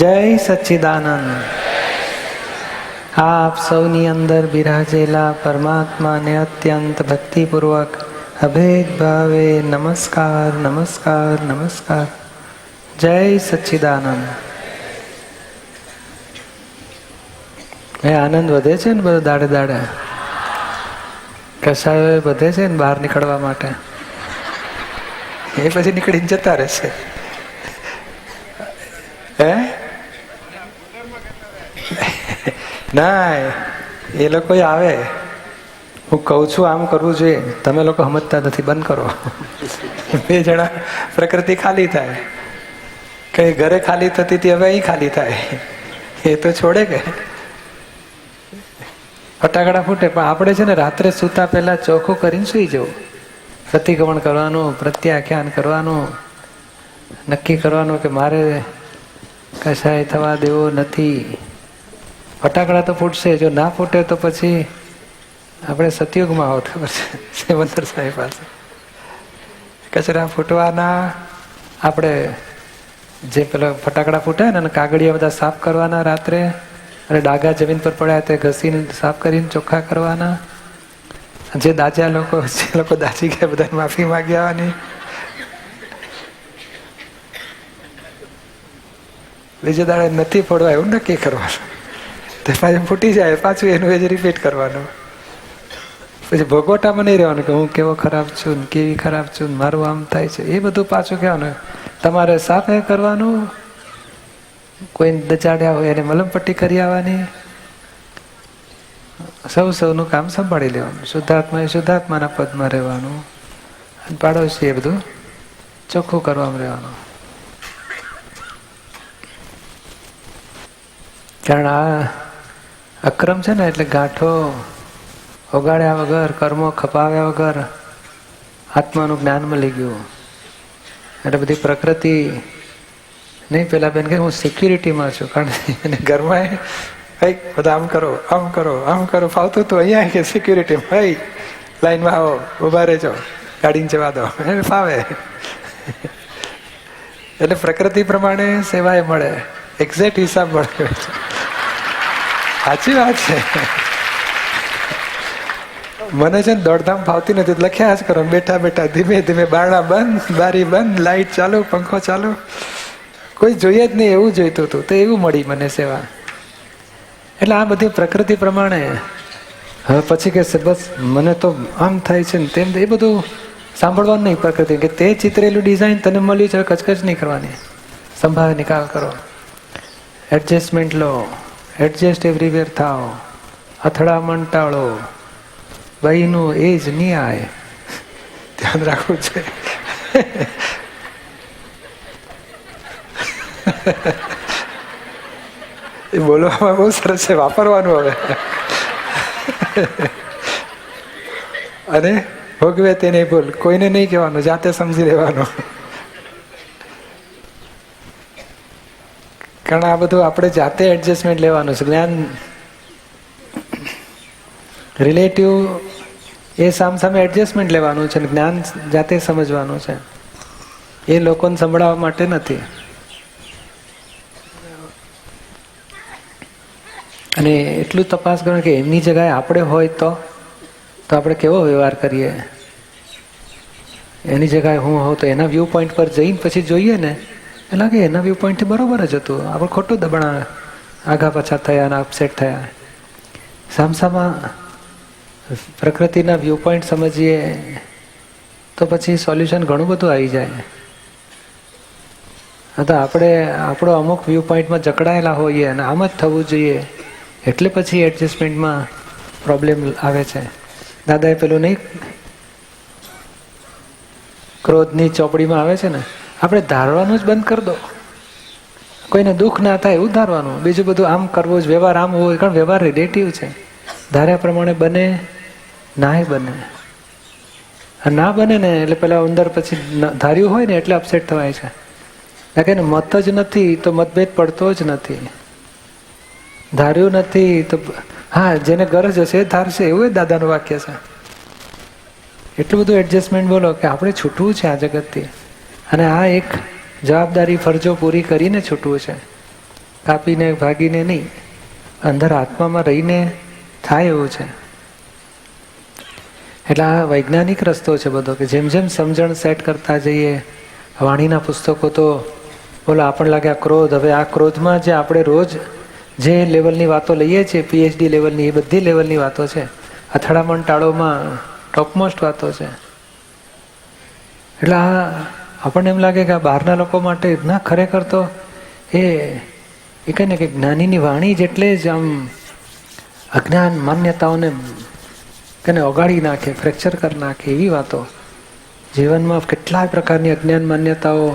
જય સચ્ચિદાનંદ. આપ સૌની અંદર બિરાજેલા પરમાત્માને અત્યંત ભક્તિપૂર્વક અભેદ ભાવે નમસ્કાર નમસ્કાર નમસ્કાર. જય સચ્ચિદાનંદ. આનંદ વધે છે ને બધો દાડે દાડે. કસાયો વધે છે ને બહાર નીકળવા માટે. એ પછી નીકળીને જતા રહેશે. હે ના, એ લોકો આવે. હું કહું છું આમ કરવું જોઈએ, તમે લોકો સમજતા નથી, બંધ કરો. બે જણા પ્રકૃતિ ખાલી થાય. કઈ ઘરે ખાલી થતી હતી, હવે અહીં ખાલી થાય. એ તો છોડે કે ફટાકડા ફૂટે. પણ આપણે છે ને રાત્રે સૂતા પહેલા ચોખ્ખું કરીને સુઈ જવું. પ્રતિક્રમણ કરવાનું, પ્રત્યાખ્યાન કરવાનું, નક્કી કરવાનું કે મારે કશાય થવા દેવો નથી. ફટાકડા તો ફૂટશે, જો ના ફૂટે તો પછી આપણે સતયુગમાં આવો. ખબર છે સેવંદર સાહેબ પાસે કચરા ફૂટવાના, આપણે જે પેલા ફટાકડા ફૂટે ને કાગળિયા બધા સાફ કરવાના રાત્રે, અને ડાઘા જમીન પર પડ્યા તે ઘસીને સાફ કરીને ચોખ્ખા કરવાના. જે દાજ્યા લોકો, જે લોકો દાજી ગયા બધાને માફી માગી આવવાની. બીજે દાડે નથી ફોડવા એવું નક્કી કરવાનું. તે પાછું ફૂટી જાય, પાછું એનું એ જ રિપીટ કરવાનું. પછી ભોગવટામાં નહીં રહેવાનું કે હું કેવો ખરાબ છું ને કેવી ખરાબ છું ને મારું આમ થાય છે. એ બધું પાછું કહેવાનું. તમારે સાફ કરવાનું, કોઈ દચાડ્યા હોય એને મલમપટ્ટી કરી આવવાની. સૌનું કામ સંભાળી લેવાનું. શુદ્ધાત્મા એ શુદ્ધાત્માના પદમાં રહેવાનું, અને પાડોશી એ બધું ચોખ્ખું કરવામાં રહેવાનું. કારણ આ અક્રમ છે ને, એટલે ગાંઠો ઓગાળ્યા વગર, કર્મો ખપાવ્યા વગર આત્માનું જ્ઞાન મળી ગયું. એટલે બધી પ્રકૃતિ નહીં. પેલા બેન કે હું સિક્યુરિટીમાં છું, કારણ એને ઘરમાં કઈક બધા આમ કરો આમ કરો આમ કરો ફાવતું તો અહીંયા કે સિક્યુરિટીમાં ભાઈ લાઈનમાં આવો, ઉભા રહેજો, ગાડીને જવા દો, એને ફાવે. એટલે પ્રકૃતિ પ્રમાણે સેવાય મળે, એક્ઝેક્ટ હિસાબ મળે. સાચી વાત છે. મને છે ને દોડધામ ફાવતી નથી, લખ્યા જ કરો બેઠા બેઠા ધીમે ધીમે, બારણા બંધ, બારી બંધ, લાઈટ ચાલુ, પંખો ચાલુ. કોઈ જોઈએ જ નહીં એવું જોઈતું હતું, તો એવું મળી મને સેવા. એટલે આ બધી પ્રકૃતિ પ્રમાણે. હવે પછી કે બસ મને તો આમ થાય છે ને તેમ, એ બધું સાંભળવાનું નહીં. પ્રકૃતિ કે તે ચિતરેલું ડિઝાઇન તને મળ્યું છે, કચકચ નહીં કરવાની, સંભાવે નિકાલ કરો, એડજસ્ટમેન્ટ લો, એડજસ્ટ એવરીવેર થાવ, અથડામણ ટાળો, ભાઈનું એ જ ન્યાય ધ્યાન રાખવું છે. એ બોલવામાં બહુ સરસ છે, વાપરવાનું હવે. અને ભોગવે તે નહીં બોલ, કોઈને નહીં કહેવાનું, જાતે સમજી લેવાનું. કારણ આ બધું આપણે જાતે એડજસ્ટમેન્ટ લેવાનું છે. જ્ઞાન રિલેટિવ એ સામસામે એડજસ્ટમેન્ટ લેવાનું છે, જ્ઞાન જાતે સમજવાનું છે. એ લોકોને સંભળાવવા માટે નથી. અને એટલું તપાસ કરો કે એમની જગ્યાએ આપણે હોય તો આપણે કેવો વ્યવહાર કરીએ. એની જગ્યાએ હું હોઉં તો એના વ્યૂ પોઈન્ટ પર જઈને પછી જોઈએ ને, એ લાગે એના વ્યૂ પોઈન્ટથી બરોબર જ હતું, આપણે ખોટું દબણા આગા પાછા થયા અને અપસેટ થયા. સામસામાં પ્રકૃતિના વ્યૂ પોઈન્ટ સમજીએ તો પછી સોલ્યુશન ઘણું બધું આવી જાય. તો આપણે આપણો અમુક વ્યૂ પોઈન્ટમાં જકડાયેલા હોઈએ અને આમ જ થવું જોઈએ, એટલે પછી એડજસ્ટમેન્ટમાં પ્રોબ્લેમ આવે છે. દાદાએ પેલું નહીં, ક્રોધની ચોપડીમાં આવે છે ને, આપણે ધારવાનું જ બંધ કરી દો, કોઈને દુઃખ ના થાય એવું ધારવાનું. બીજું બધું આમ કરવું જ, વ્યવહાર આમ હોય, કારણ વ્યવહાર રિલેટિવ છે. ધાર્યા પ્રમાણે બને નાય બને. ના બને ને એટલે પેલા અંદર પછી ધાર્યું હોય ને એટલે અપસેટ થવાય છે. કારણ કે મત જ નથી તો મતભેદ પડતો જ નથી. ધાર્યું નથી તો હા, જેને ગરજ હશે એ ધારશે, એવું દાદાનું વાક્ય છે. એટલું બધું એડજસ્ટમેન્ટ બોલો કે આપણે છૂટવું છે આ જગતથી. અને આ એક જવાબદારી ફરજો પૂરી કરીને છૂટવું છે. કાપીને ભાગીને નહીં, અંદર આત્મામાં રહીને થાય એવું છે. એટલે આ વૈજ્ઞાનિક રસ્તો છે બધો, કે જેમ જેમ સમજણ સેટ કરતા જઈએ. વાણીના પુસ્તકો તો બોલો આપણને લાગે આ ક્રોધ, હવે આ ક્રોધમાં જે આપણે રોજ જે લેવલની વાતો લઈએ છીએ, PhD લેવલની, એ બધી લેવલની વાતો છે. અથડામણ ટાળોમાં ટોપમોસ્ટ વાતો છે. એટલે આ આપણને એમ લાગે કે આ બહારના લોકો માટે ના, ખરેખર તો એ કહે ને કે જ્ઞાનીની વાણી જેટલે જ આમ અજ્ઞાન માન્યતાઓને કે ઓગાળી નાખે, ફ્રેક્ચર કરી નાખે એવી વાતો. જીવનમાં કેટલાય પ્રકારની અજ્ઞાન માન્યતાઓ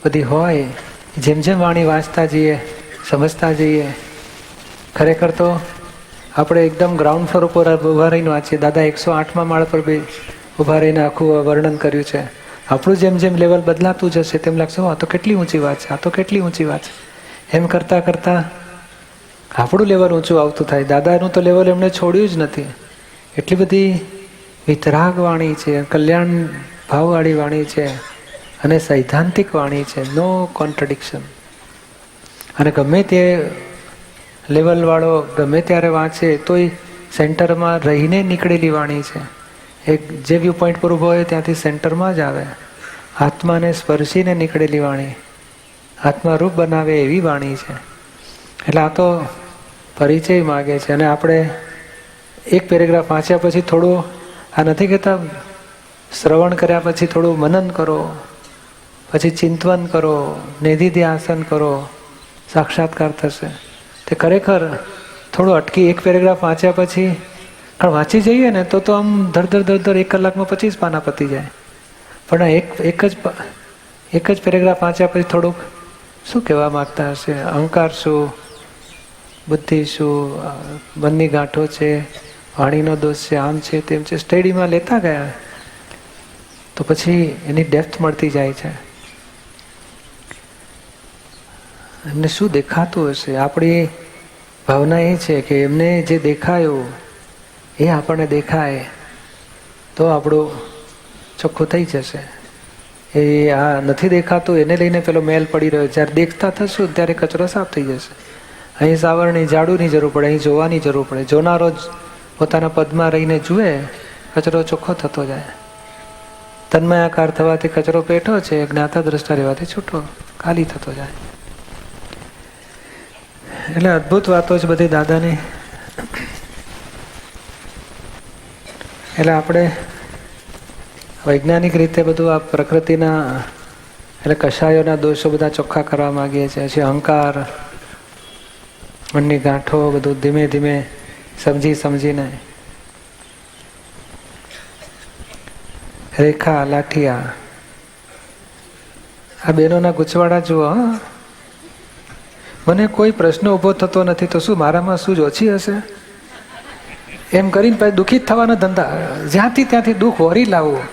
બધી હોય. જેમ જેમ વાણી વાંચતા જઈએ, સમજતા જઈએ, ખરેખર તો આપણે એકદમ ગ્રાઉન્ડ ફ્લોર ઉપર ઊભા રહીને વાંચીએ. દાદા 108મા માળ પર બી ઊભા રહીને આખું વર્ણન કર્યું છે. આપણું જેમ જેમ લેવલ બદલાતું જશે તેમ લાગશે આ તો કેટલી ઊંચી વાત છે, આ તો કેટલી ઊંચી વાત છે. એમ કરતાં કરતાં આપણું લેવલ ઊંચું આવતું થાય. દાદાનું તો લેવલ એમણે છોડ્યું જ નથી. એટલી બધી વિતરાગ વાણી છે, કલ્યાણ ભાવવાળી વાણી છે અને સૈદ્ધાંતિક વાણી છે. નો કોન્ટ્રડિક્શન. અને ગમે તે લેવલવાળો ગમે ત્યારે વાંચે તોય સેન્ટરમાં રહીને નીકળેલી વાણી છે. એક જે વ્યૂ પોઈન્ટ પર ઊભો હોય ત્યાંથી સેન્ટરમાં જ આવે. આત્માને સ્પર્શીને નીકળેલી વાણી, આત્મારૂપ બનાવે એવી વાણી છે. એટલે આ તો પરિચય માગે છે. અને આપણે એક પેરેગ્રાફ વાંચ્યા પછી થોડું, આ નથી કહેતા શ્રવણ કર્યા પછી થોડું મનન કરો, પછી ચિંતન કરો, નિધિધ્યાસન કરો, સાક્ષાત્કાર થશે. તે ખરેખર થોડું અટકી એક પેરેગ્રાફ વાંચ્યા પછી, કારણ વાંચી જઈએ ને તો આમ ધર 1 કલાકમાં 25 પાના પતી જાય. પણ એક જ પેરેગ્રાફ વાંચ્યા પછી થોડુંક શું કહેવા માગતા હશે, અહંકાર શું, બુદ્ધિ શું, મનની ગાંઠો છે, વાણીનો દોષ છે, આમ છે તેમ છે, સ્ટડીમાં લેતા ગયા તો પછી એની ડેપ્થ મળતી જાય છે. એમને શું દેખાતું હશે? આપણી ભાવના એ છે કે એમને જે દેખાયું એ આપણને દેખાય તો આપણું ચોખ્ખું થઈ જશે. એ આ નથી દેખાતું એને લઈને પેલો મેલ પડી રહ્યો. જ્યારે દેખતા થશું ત્યારે કચરો સાફ થઈ જશે. અહીં સાવરણી ઝાડુની જરૂર પડે, અહીં જોવાની જરૂર પડે. જોનારો જ પોતાના પદમાં રહીને જુએ, કચરો ચોખ્ખો થતો જાય. તન્મયાકાર થવાથી કચરો પેઠો છે, જ્ઞાતા દ્રષ્ટા રહેવાથી છૂટો ખાલી થતો જાય. એટલે અદ્ભુત વાતો છે બધી દાદાની. એટલે આપણે વૈજ્ઞાનિક રીતે બધું આ પ્રકૃતિના એટલે કષાયોના દોષો બધા ચોખ્ખા કરવા માંગીએ છીએ. પછી અહંકાર, મનની ગાંઠો બધું ધીમે ધીમે સમજીને. રેખા લાઠિયા, આ બહેનોના ગૂંચવાડા જુઓ. મને કોઈ પ્રશ્ન ઊભો થતો નથી તો શું મારામાં સૂઝ ઓછી હશે? એમ કરીને પછી દુઃખી જ થવાના ધંધા. જ્યાંથી ત્યાંથી દુઃખ વરી લાવવું.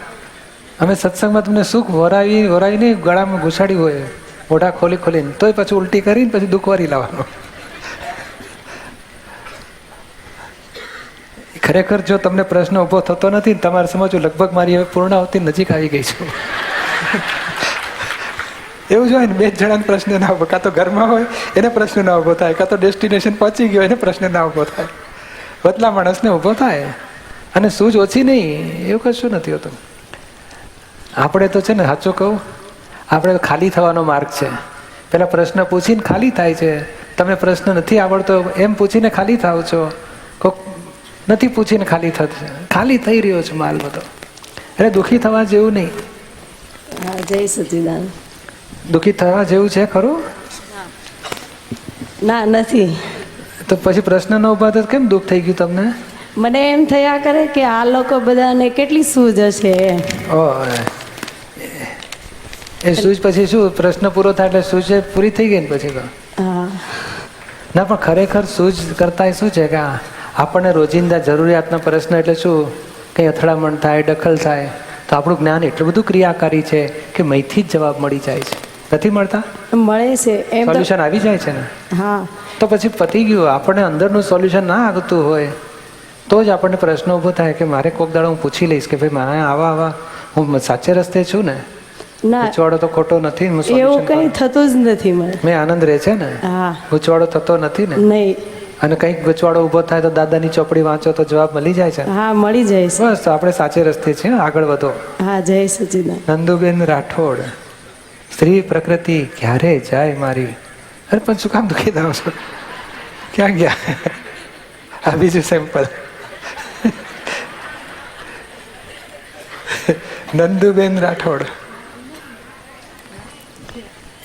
અમે સત્સંગમાં તમને સુખ વરાવીને ગળામાં ઘુસાડી હોય, મોઢા ખોલીને, તોય પછી ઉલટી કરીને પછી દુઃખ વરી લાવવાનું. ખરેખર જો તમને પ્રશ્ન ઊભો થતો નથી, તમારે સમજવું લગભગ મારી હવે પૂર્ણાવતી નજીક આવી ગઈ છું. એવું જ હોય ને, 2 જણાને પ્રશ્ન ના ઉભો, કાં તો ઘરમાં હોય એને પ્રશ્ન ના ઉભો થાય, કાં તો ડેસ્ટિનેશન પહોંચી ગયો એને પ્રશ્ન ના ઉભો થાય. બદલા માણસને ઉભો થાય. અને સૂઝ ઓછી નહીં એવું કશું નથી હોતું. આપણે તો છે ને, સાચું કહું, આપણે ખાલી થવાનો માર્ગ છે. પેલા પ્રશ્ન પૂછીને ખાલી થાય છે. તમે પ્રશ્ન નથી આવડતો એમ પૂછીને ખાલી થાવ છો, કોક નથી પૂછીને ખાલી થશે. ખાલી થઈ રહ્યો છે માલ બધો. એટલે દુઃખી થવા જેવું નહીં. જય સચિદાન. દુઃખી થવા જેવું છે ખરું? ના, નથી. તો પછી પ્રશ્ન ન ઉભા તો કેમ દુઃખ થઈ ગયું તમને? મને એમ થયા કરે કે આ લોકો બધાને કેટલી સૂઝ હશે. એ સૂઝ પછી શું પ્રશ્ન પૂરો થાય એટલે સૂઝ પૂરી થઈ ગઈ ને પછી તો ના. પણ ખરેખર સૂઝ કરતા શું છે કે આપણને રોજિંદા જરૂરિયાતના પ્રશ્ન એટલે શું, કંઈ અથડામણ થાય, દખલ થાય તો આપણું જ્ઞાન એટલું બધું ક્રિયાકારી છે કે મહીથી જ જવાબ મળી જાય છે. નથી મળતા? મળે છે. એમ સોલ્યુશન આવી જાય છે ને. હા. તો પછી પતી ગયું. આપણને અંદરનું સોલ્યુશન ના આવતું હોય તો જ આપણને પ્રશ્ન ઊભો થાય કે મારે કોક દાડો હું પૂછી લઈશ કે ભાઈ મારે આવા હું સાચે રસ્તે છું ને. ના ગૂંચવાડો તો ખોટો નથી. હું એવું solution કંઈ કરું. થતું જ નથી મને. મેં આનંદ રહે છે ને, હા ગૂંચવાડો થતો નથી ને. નહીં. અને કંઈક ગૂંચવાડો ઊભો થાય તો દાદાની ચોપડી વાંચો તો જવાબ મળી જાય છે. હા મળી જાય છે. બસ તો આપણે સાચે રસ્તે છીએ, આગળ વધો. હા જય સચિદાન. નંદુબેન રાઠોડ, સ્ત્રી પ્રકૃતિ ક્યારે જાય મારી. અરે પણ શું કામ દુખી થાવ છો? ક્યાં ગયા? આ બીજું સેમ્પલ. નંદુબેન રાઠોડ,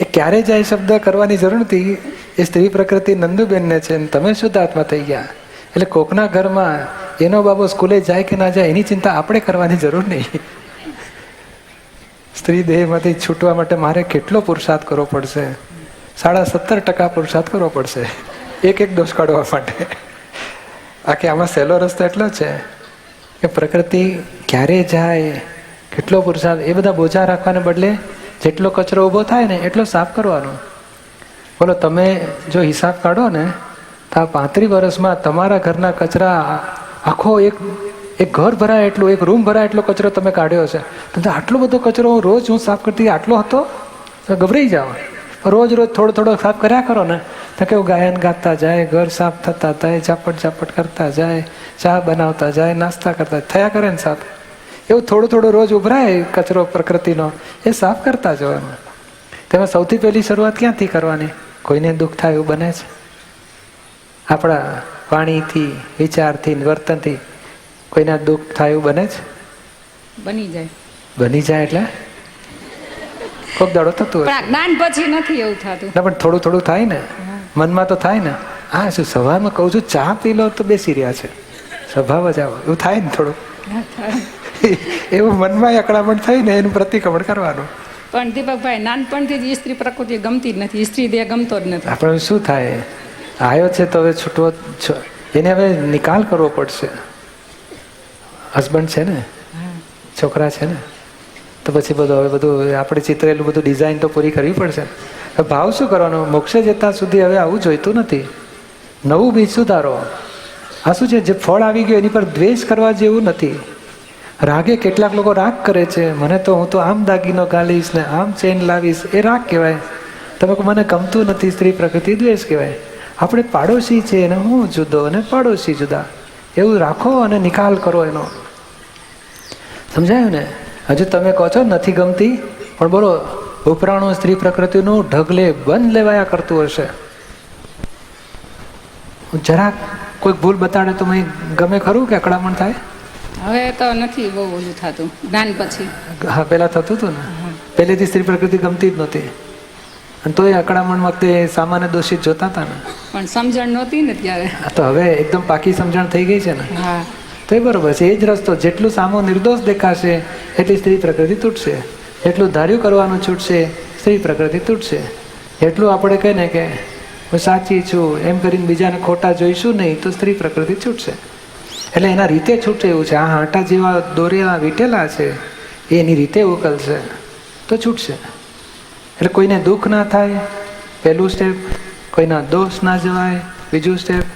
એ ક્યારે જાય શબ્દ કરવાની જરૂર નથી. એ સ્ત્રી પ્રકૃતિ નંદુબેનને છે ને તમે શુદ્ધ આત્મા થઈ ગયા. એટલે કોકના ઘરમાં એનો બાબો સ્કૂલે જાય કે ના જાય એની ચિંતા આપણે કરવાની જરૂર નહીં. સ્ત્રી દેહમાંથી છૂટવા માટે મારે કેટલો પુરુષાર્થ કરવો પડશે? 70% પુરુષાર્થ કરવો પડશે એક દોષ કાઢવા માટે. આખી આમાં સહેલો રસ્તો એટલો છે કે પ્રકૃતિ ક્યારે જાય, કેટલો પુરુષાર્થ, એ બધા બોજા રાખવાને બદલે જેટલો કચરો ઊભો થાય ને એટલો સાફ કરવાનો. બોલો તમે જો હિસાબ કાઢો ને તો આ 35 વર્ષમાં તમારા ઘરના કચરા આખો એક ઘર ભરાય એટલું, એક રૂમ ભરાય એટલો કચરો તમે કાઢ્યો છે. તો આટલો બધો કચરો રોજ હું સાફ કરતી આટલો હતો તો ગભરાઈ જાઓ. રોજ થોડો સાફ કર્યા કરો ને તો કેવું ગાયન ગાતા જાય, ઘર સાફ થતા જાય, ઝાપટ કરતા જાય, ચા બનાવતા જાય, નાસ્તા કરતા થયા કરે ને સાફ. એવું થોડો રોજ ઉભરાય કચરો પ્રકૃતિનો, એ સાફ કરતા જાઓ. એમાં તેમાં સૌથી પહેલી શરૂઆત ક્યાંથી કરવાની? કોઈને દુઃખ થાય એવું બને છે? આપણા વાણીથી, વિચારથી, વર્તનથી કોઈના દુઃખ થાય એવું બને છે? બની જાય. બની જાય એટલે કોક દાડો થતું હોય. પણ જ્ઞાન પછી નથી એવું થતું. ના પણ થોડું થાય ને, મનમાં તો થાય ને. હા શું સવારમાં કહું છું ચા પી લો તો બેસી રહ્યા છે, સ્વભાવ જ આવો, એવું થાય ને થોડું. એવું મનમાં અકળામણ થઈ ને એનું પ્રતિક્રમણ કરવાનું. પણ દીપકભાઈ નાનપણથી જ સ્ત્રી પ્રકૃતિ ગમતી જ નથી, સ્ત્રી દેહ ગમતો જ નથી. આપણે શું થાય, આવ્યો છે તો હવે છૂટવો, એને હવે નિકાલ કરવો પડશે. હસબન્ડ છે ને, છોકરા છે ને, તો પછી બધું આપણે ચિતરેલું બધું ડિઝાઇન તો પૂરી કરવી પડશે. ભાવ શું કરવાનો? મોક્ષે જતા સુધી હવે આવું જોઈતું નથી. નવું બીજ સુધારો. આ શું છે, જે ફળ આવી ગયું એની પર દ્વેષ કરવા જેવું નથી. રાગે કેટલાક લોકો રાગ કરે છે, હું તો આમ દાગીનો ગાલીશ ને આમ ચેન લાવીશ, એ રાગ કહેવાય. તમે કહો મને ગમતું નથી, સ્ત્રી પ્રકૃતિ દ્વેષ કહેવાય. આપણે પાડોશી છે અને હું જુદો અને પાડોશી જુદા, એવું રાખો અને નિકાલ કરો એનો. સમજાયું ને? હજુ તમે કહો છો નથી ગમતી, પણ બોલો ઉપરાણું સ્ત્રી પ્રકૃતિનું ઢગલે બંધ લેવાયા કરતું હશે. જરાક કોઈક ભૂલ બતાડે તો મેં ગમે ખરું કે અકળામણ થાય? હવે તો નથી બહુ ઓલું થતું જ્ઞાન પછી. હા પેલા થતું હતું ને, પહેલેથી સ્ત્રી પ્રકૃતિ ગમતી જ નહોતી અને તોય અકળામણ વખતે સામાન્ય દોષિત જોતા હતા ને. પણ સમજણ નહોતી ને ત્યારે. તો હવે એકદમ પાકી સમજણ થઈ ગઈ છે ને, હા તો એ બરોબર છે. એ જ રસ્તો. જેટલું સામો નિર્દોષ દેખાશે એટલી સ્ત્રી પ્રકૃતિ તૂટશે, એટલું ધાર્યું કરવાનું છૂટશે, સ્ત્રી પ્રકૃતિ તૂટશે. એટલું આપણે કહે ને કે હું સાચી છું એમ કરીને બીજાને ખોટા જોઈશું નહીં તો સ્ત્રી પ્રકૃતિ છૂટશે. એટલે એના રીતે છૂટે એવું છે. આ આટા જેવા દોરેલા વીટેલા છે એની રીતે ઉકલશે તો છૂટશે. એટલે કોઈને દુઃખ ના થાય, પહેલું સ્ટેપ. કોઈના દોષ ના જવાય, બીજું સ્ટેપ.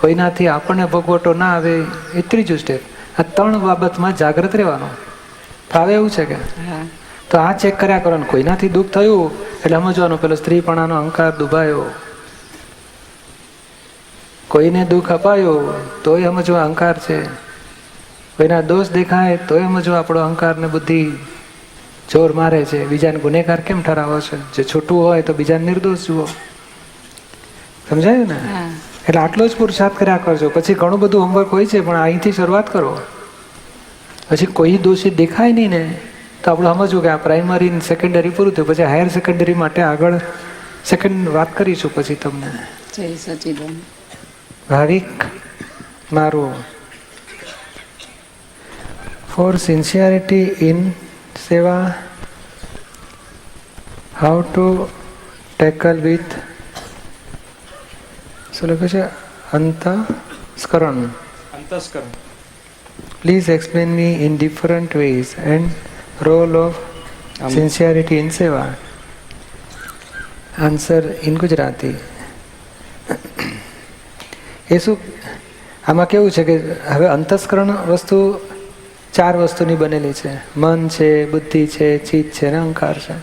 કોઈનાથી આપણને ભોગવટો ના આવે, એ ત્રીજું સ્ટેપ. આ 3 બાબતમાં જાગ્રત રહેવાનું. ફાવે એવું છે કે? તો આ ચેક કર્યા કરવાનું. કોઈનાથી દુઃખ થયું એટલે સમજવાનું પેલો સ્ત્રીપણાનો અહંકાર દુભાયો. કોઈને દુઃખ અપાયું તોય સમજવા અહંકાર છે. કોઈના દોષ દેખાય તોય સમજવા આપણો અહંકાર ને બુદ્ધિ જોર મારે છે. બીજાને ગુનેગાર કેમ ઠરાવો છે? જે છૂટવું હોય તો બીજાને નિર્દોષ જુઓ. સમજાયું ને? એટલે આટલો જ પુરુષાર્થ કર્યા કરજો. પછી ઘણું બધું હોમવર્ક હોય છે, પણ અહીંથી શરૂઆત કરો. પછી કોઈ દોષિત દેખાય નહીં ને તો આપણે સમજવું કે આ પ્રાઇમરી સેકન્ડરી પૂરું થયું. પછી હાયર સેકન્ડરી માટે આગળ સેકન્ડ વાત કરીશું પછી તમને. જય સચિદાન. ભાવિક મારું, for sincerity in seva, how to tackle with, શું લખ્યું છે? અંતસ્કરણ. Please explain me in different ways and role of sincerity in seva. Answer in Gujarati. એ શું આમાં કેવું છે કે હવે અંતસ્કરણ વસ્તુ 4 વસ્તુની બનેલી છે. મન છે, બુદ્ધિ છે, ચિત્ત છે ને અહંકાર છે.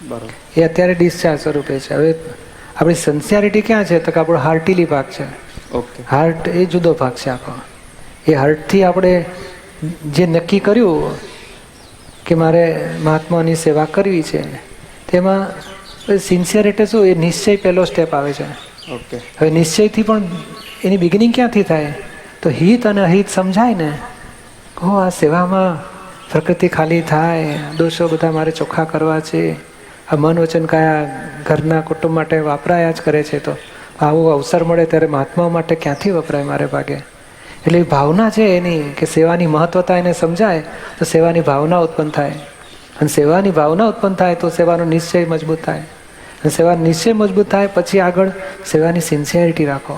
બરોબર. એ અત્યારે ડિસ્ચાર્જ સ્વરૂપે છે. હવે આપણી સિન્સિયરિટી ક્યાં છે? તો કે આપણો હાર્ટીલી ભાગ છે. ઓકે. હાર્ટ એ જુદો ભાગ છે આખો. એ હાર્ટથી આપણે જે નક્કી કર્યું કે મારે મહાત્માની સેવા કરવી છે, તેમાં સિન્સિયરિટી શું? એ નિશ્ચય પહેલો સ્ટેપ આવે છે. ઓકે. હવે નિશ્ચયથી પણ એની બિગિનિંગ ક્યાંથી થાય? તો હિત અને અહિત સમજાય ને. હો, આ સેવામાં પ્રકૃતિ ખાલી થાય, દોષો બધા મારે ચોખ્ખા કરવા છે, આ મન વચન કાયા ઘરના કુટુંબ માટે વાપરાયા જ કરે છે, તો આવો અવસર મળે ત્યારે મહાત્માઓ માટે ક્યાંથી વપરાય મારે ભાગે? એટલે એ ભાવના છે એની કે સેવાની મહત્વતા એને સમજાય તો સેવાની ભાવના ઉત્પન્ન થાય, અને સેવાની ભાવના ઉત્પન્ન થાય તો સેવાનો નિશ્ચય મજબૂત થાય, અને સેવાનો નિશ્ચય મજબૂત થાય પછી આગળ સેવાની સિન્સિયરિટી રાખો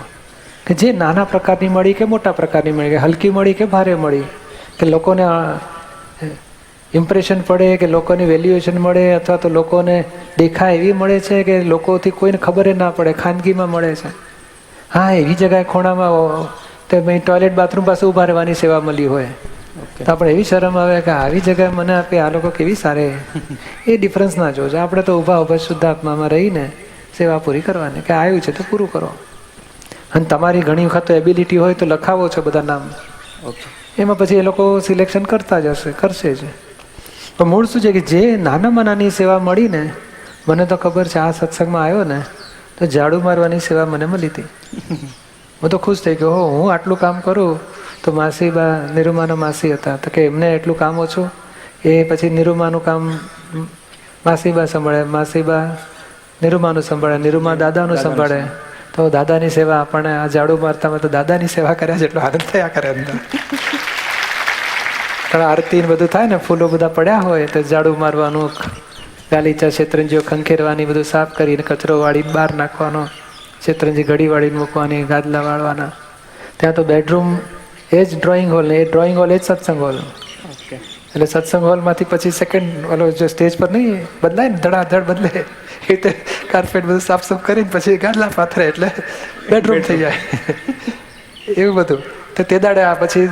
કે જે નાના પ્રકારની મળી કે મોટા પ્રકારની મળી, કે હલકી મળી કે ભારે મળી, કે લોકોને ઇમ્પ્રેશન પડે, કે લોકોની વેલ્યુએશન મળે, અથવા તો લોકોને દેખાય એવી મળે છે કે લોકોથી કોઈને ખબર ના પડે, ખાનગીમાં મળે છે. હા, એવી જગ્યાએ ખૂણામાં તે ટોયલેટ બાથરૂમ પાસે ઊભા રહેવાની સેવા મળી હોય તો આપણે એવી શરમ આવે કે આવી જગ્યાએ મને આપે, આ લોકો કેવી સારી. એ ડિફરન્સ ના જોજો. આપણે તો ઊભા ઊભા શુદ્ધાત્મામાં રહીને સેવા પૂરી કરવાની, કે આવ્યું છે તો પૂરું કરો. અને તમારી ઘણી વખત એબિલિટી હોય તો લખાવો છો બધા નામ, એમાં પછી એ લોકો સિલેક્શન કરતા જ હશે, કરશે જ. પણ મૂળ શું છે કે જે નાનામાં નાની સેવા મળી ને, મને તો ખબર છે આ સત્સંગમાં આવ્યો ને તો ઝાડુ મારવાની સેવા મને મળી હતી. હું તો ખુશ થઈ ગયો. હો, હું આટલું કામ કરું તો માસીબા, નિરૂમાના માસી હતા, તો કે એમને એટલું કામ ઓછું. એ પછી નિરૂમાનું કામ માસીબા સંભાળે, માસીબા નિરૂમાનું સંભાળે, નિરૂમા દાદાનું સંભાળે. તો દાદાની સેવા આપણને આ ઝાડુ મારતામાં તો દાદાની સેવા કર્યા જેટલો આનંદ થયા કરે અંદર. આરતી ને બધું થાય ને, ફૂલો બધા પડ્યા હોય તો ઝાડુ મારવાનું, ગાલીચા શેતરંજીઓ ખંખેરવાની, બધું સાફ કરીને કચરો વાળીને બહાર નાખવાનો, શેતરંજી ઘડી વાળીને મૂકવાની, ગાદલા વાળવાના. ત્યાં તો બેડરૂમ એ જ ડ્રોઈંગ હોલ, ને એ ડ્રોઈંગ હોલ એ જ સત્સંગ હોલ. એટલે સત્સંગ હોલમાંથી પછી સેકન્ડ ઓલો જો સ્ટેજ પર નહીં બદલાય ને, ધડાધડ બદલે એ રીતે કાર્પેટ બધું સાફ સાફ કરીને પછી ગાદલા પાથરે એટલે બેડરૂમ થઈ જાય. એવું બધું. તો તે દાડે આ પછી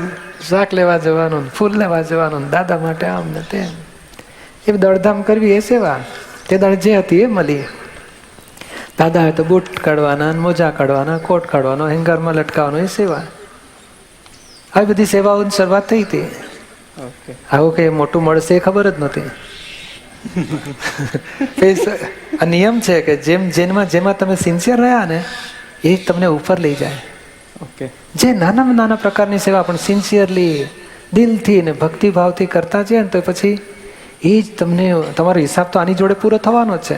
શાક લેવા જવાનું, ફૂલ લેવા જવાનું, દાદા માટે આમ ને તેમ, એ દોડધામ કરવી એ સેવા. તે દાડે જે હતી એ મળી. દાદા હોય તો બૂટ કાઢવાના, મોજા કાઢવાના, કોટ કાઢવાનો, હેંગરમાં લટકાવવાનો, એ સેવા. આવી બધી સેવાઓની શરૂઆત થઈ હતી. આવું કે મોટું મળશે એ ખબર જ નહોતી. આ નિયમ છે કે જેમાં તમે સિન્સિયર રહ્યા ને એ જ તમને ઉપર લઈ જાય. જે નાનામાં નાના પ્રકારની સેવા પણ સિન્સિયરલી, દિલથી ને ભક્તિભાવથી કરતા છે ને તો પછી એ જ તમને, તમારો હિસાબ તો આની જોડે પૂરો થવાનો જ છે.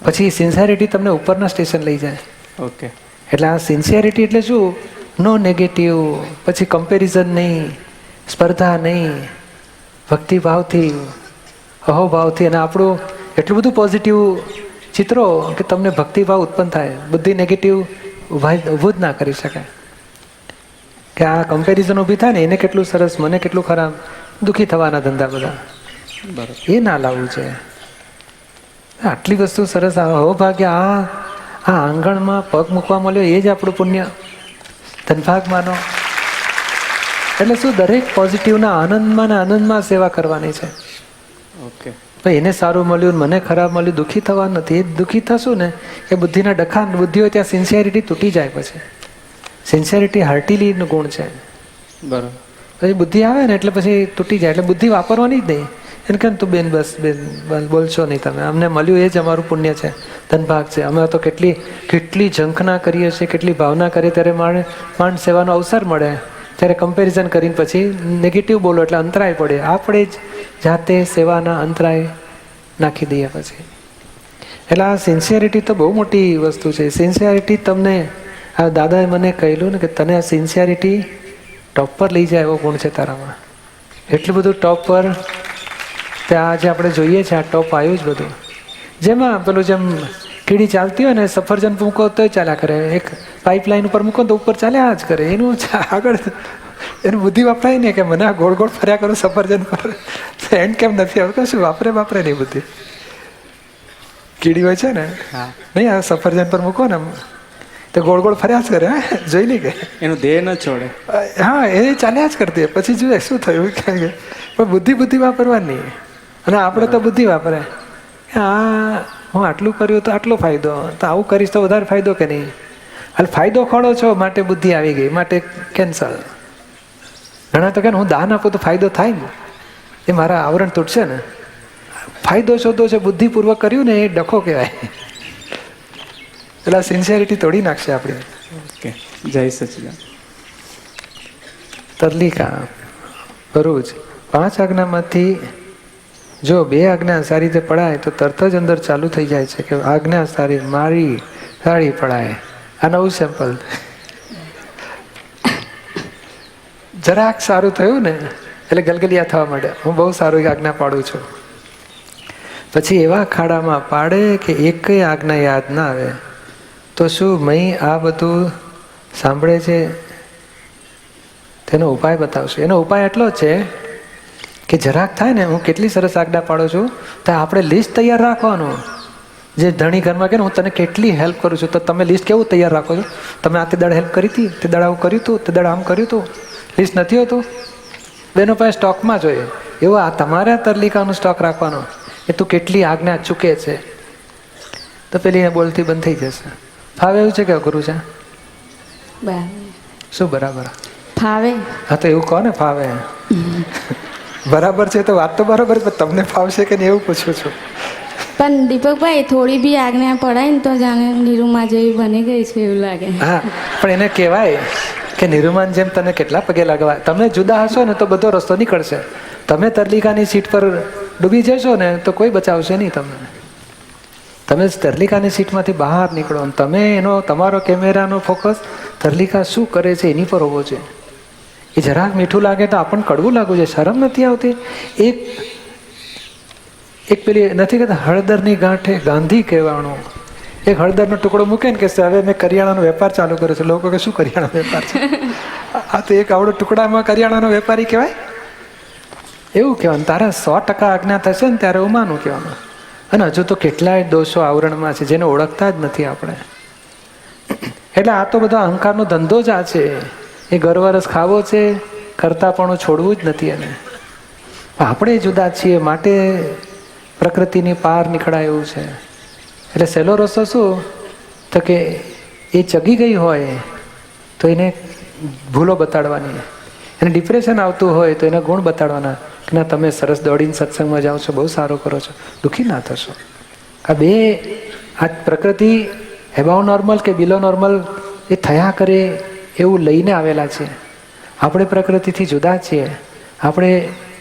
પછી સિન્સિયરિટી તમને ઉપરના સ્ટેશન લઈ જાય. ઓકે. એટલે આ સિન્સિયરિટી એટલે શું? નો નેગેટિવ, પછી કમ્પેરિઝન નહીં, સ્પર્ધા નહીં, ભક્તિભાવથી, અહોભાવથી. અને આપણું એટલું બધું પોઝિટિવ ચિત્રો કે તમને ભક્તિભાવ ઉત્પન્ન થાય. બુદ્ધિ નેગેટિવ ઊભું જ ના કરી શકાય. કે આ કમ્પેરિઝન ઊભી થાય ને, એને કેટલું સરસ, મને કેટલું ખરાબ, દુઃખી થવાના ધંધા બધા. એ ના લાવવું છે. આટલી વસ્તુ સરસ. ભાગ્ય આ આંગણમાં પગ મૂકવા મળ્યો એ જ આપણું પુણ્ય, ધનભાગ માનો. એટલે શું? દરેક પોઝિટિવના આનંદમાં ને આનંદમાં સેવા કરવાની છે. ઓકે. ભાઈ એને સારું મળ્યું, મને ખરાબ મળ્યું, દુઃખી થવા નથી. એ દુઃખી થશું ને એ બુદ્ધિના ડખા, બુદ્ધિ હોય ત્યાં સિન્સિયરિટી તૂટી જાય. પછી સિન્સિયરિટી હાર્ટીલીનો ગુણ છે. બરાબર. પછી બુદ્ધિ આવે ને એટલે પછી તૂટી જાય. એટલે બુદ્ધિ વાપરવાની જ નહીં. એને કહે તું બેન બસ બેન બોલશો નહીં તમે, અમને મળ્યું એ જ અમારું પુણ્ય છે, ધનભાગ છે. અમે તો કેટલી ઝંખના કરીએ છીએ, કેટલી ભાવના કરીએ, ત્યારે માંડ સેવાનો અવસર મળે ત્યારે કમ્પેરિઝન કરીને પછી નેગેટિવ બોલો એટલે અંતરાય પડે. આપણે જ જાતે સેવાના અંતરાય નાખી દઈએ પછી. એટલે આ સિન્સિયરિટી તો બહુ મોટી વસ્તુ છે. સિન્સિયરિટી તમને, આ દાદાએ મને કહેલું ને કે તને આ સિન્સિયરિટી ટોપ પર લઈ જાય એવો ગુણ છે તારામાં. એટલું બધું ટોપ પર ત્યાં જે આપણે જોઈએ છે, આ ટોપ આવ્યું જ બધું. જેમાં પેલું જેમ કીડી ચાલતી હોય ને, સફરજન મૂકો તો ચાલ્યા કરે, એક પાઇપલાઇન ઉપર મૂકો તો ઉપર ચાલ્યા જ કરે. એનું આગળ એનું બુદ્ધિ વાપરાય ને કે મને આ ગોળ ગોળ ફર્યા કરું સફરજન પર, એન્ડ કેમ નથી આવતો? શું વાપરે નહીં બુદ્ધિ. કીડી હોય છે ને, નહીં આ સફરજન પર મૂકો ને તે ગોળ ગોળ ફર્યા જ કરે, જોઈ નહીં કે એનું ધ્યેય ન છોડે. હા એ ચાલ્યા જ કરતી. પછી જોઈએ શું થયું કે પણ બુદ્ધિ વાપરવાની. અને આપણે તો બુદ્ધિ વાપરે, હા હું આટલું કર્યું તો આટલો ફાયદો, તો આવું કરીશ તો વધારે ફાયદો કે નહીં. હાલ ફાયદો ખોળો છો માટે બુદ્ધિ આવી ગઈ, માટે કેન્સલ. ઘણા તો કે હું દાન આપું તો ફાયદો થાય ને, એ મારા આવરણ તૂટશે ને. ફાયદો શોધો છે બુદ્ધિપૂર્વક કર્યું ને એ ડખો કહેવાય. એટલે સિન્સિયરિટી તોડી નાખશે આપણે. ઓકે, જય સચિદાન. તરલિકા ભરૂચ 5 આજ્ઞામાંથી જો 2 આજ્ઞા સારી રીતે પડાય તો તરત જ અંદર ચાલુ થઈ જાય છે કે આજ્ઞા સારી મારી સારી પડાય. આ નવું સેમ્પલ. જરાક સારું થયું ને એટલે ગલગલિયા થવા માંડે, હું બહુ સારું આજ્ઞા પાડું છું. પછી એવા ખાડામાં પાડે કે એક આજ્ઞા યાદ ના આવે. તો શું મય આ બધું સાંભળે છે, તેનો ઉપાય બતાવશું. એનો ઉપાય એટલો જ છે કે જરાક થાય ને હું કેટલી સરસ આજ્ઞા પાડું છું, તો આપણે લિસ્ટ તૈયાર રાખવાનું. જે ધણી ઘરમાં કે હું તને કેટલી હેલ્પ કરું છું, તો તમે લિસ્ટ કેવું તૈયાર રાખો છો? તમે આ તે દાડે હેલ્પ કરી હતી, તે દાડે આવું કર્યું હતું, તે દાડે આમ કર્યું હતું, લિસ્ટ નથી હોતું. બેનો પાસે સ્ટોકમાં જોઈએ એવો આ તમારા તરલિકાનો સ્ટોક રાખવાનો કે તું કેટલી આજ્ઞા ચૂકે છે. તો પેલી બોલતી બંધ થઈ જશે. ફાવે એવું છે કે અઘરું છે? શું બરાબર? ફાવે. હા તો એવું કહો ને ફાવે. બરાબર છે તો વાત તો બરાબર, પણ તમને ફાવશે કે નહીં એવું પૂછું છું. પણ દીપકભાઈ થોડી બી આજ્ઞા પડાય ને તો જાણે નિરૂમા જેવી બની ગઈ છે એવું લાગે. હા પણ એને કહેવાય કે નિરૂમાન જેમ તને કેટલા પગે લાગવા. તમે જુદા હશો ને તો બધો રસ્તો નીકળશે. તમે તરલિકાની સીટ પર ડૂબી જશો ને તો કોઈ બચાવશે નહીં તમને. તમે તરલિકાની સીટમાંથી બહાર નીકળો અને તમે એનો તમારો કેમેરાનો ફોકસ તરલિકા શું કરે છે એની પર હોવો છે. એ જરાક મીઠું લાગે તો આપણને કડવું લાગવું છે, શરમ નથી આવતી. એક પેલી નથી કહેતા હળદરની ગાંઠે ગાંધી કહેવાનું. એક હળદરનો ટુકડો મૂકે ને કે હવે મેં કરિયાણાનો વેપાર ચાલુ કર્યો છે. લોકો કે શું કરિયાણાનો વેપાર છે? આ તો એક આવડો ટુકડામાં કરિયાણાનો વેપારી કહેવાય. એવું કહેવાનું તારા 100% આજ્ઞા થશે ને ત્યારે હું માનું કહેવાનું. અને હજુ તો કેટલાય દોષો આવરણમાં છે જેને ઓળખતા જ નથી આપણે. એટલે આ તો બધો અહંકારનો ધંધો જ આ છે. એ ગરવરસ ખાવો છે, કરતાપણું છોડવું જ નથી. એને આપણે જુદા છીએ માટે પ્રકૃતિની પાર નીકળાય એવું છે. એટલે સહેલો રસ્તો શું તો કે એ ચગી ગઈ હોય તો એને ભૂલો બતાડવાની. એને ડિપ્રેશન આવતું હોય તો એના ગુણ બતાડવાના કે ના તમે સરસ દોડીને સત્સંગમાં જાઓ છો, બહુ સારું કરો છો, દુઃખી ના થશો. આ બે આ પ્રકૃતિ એબાઉ નોર્મલ કે બિલો નોર્મલ એ થયા કરે એવું લઈને આવેલા છે. આપણે પ્રકૃતિથી જુદા છીએ. આપણે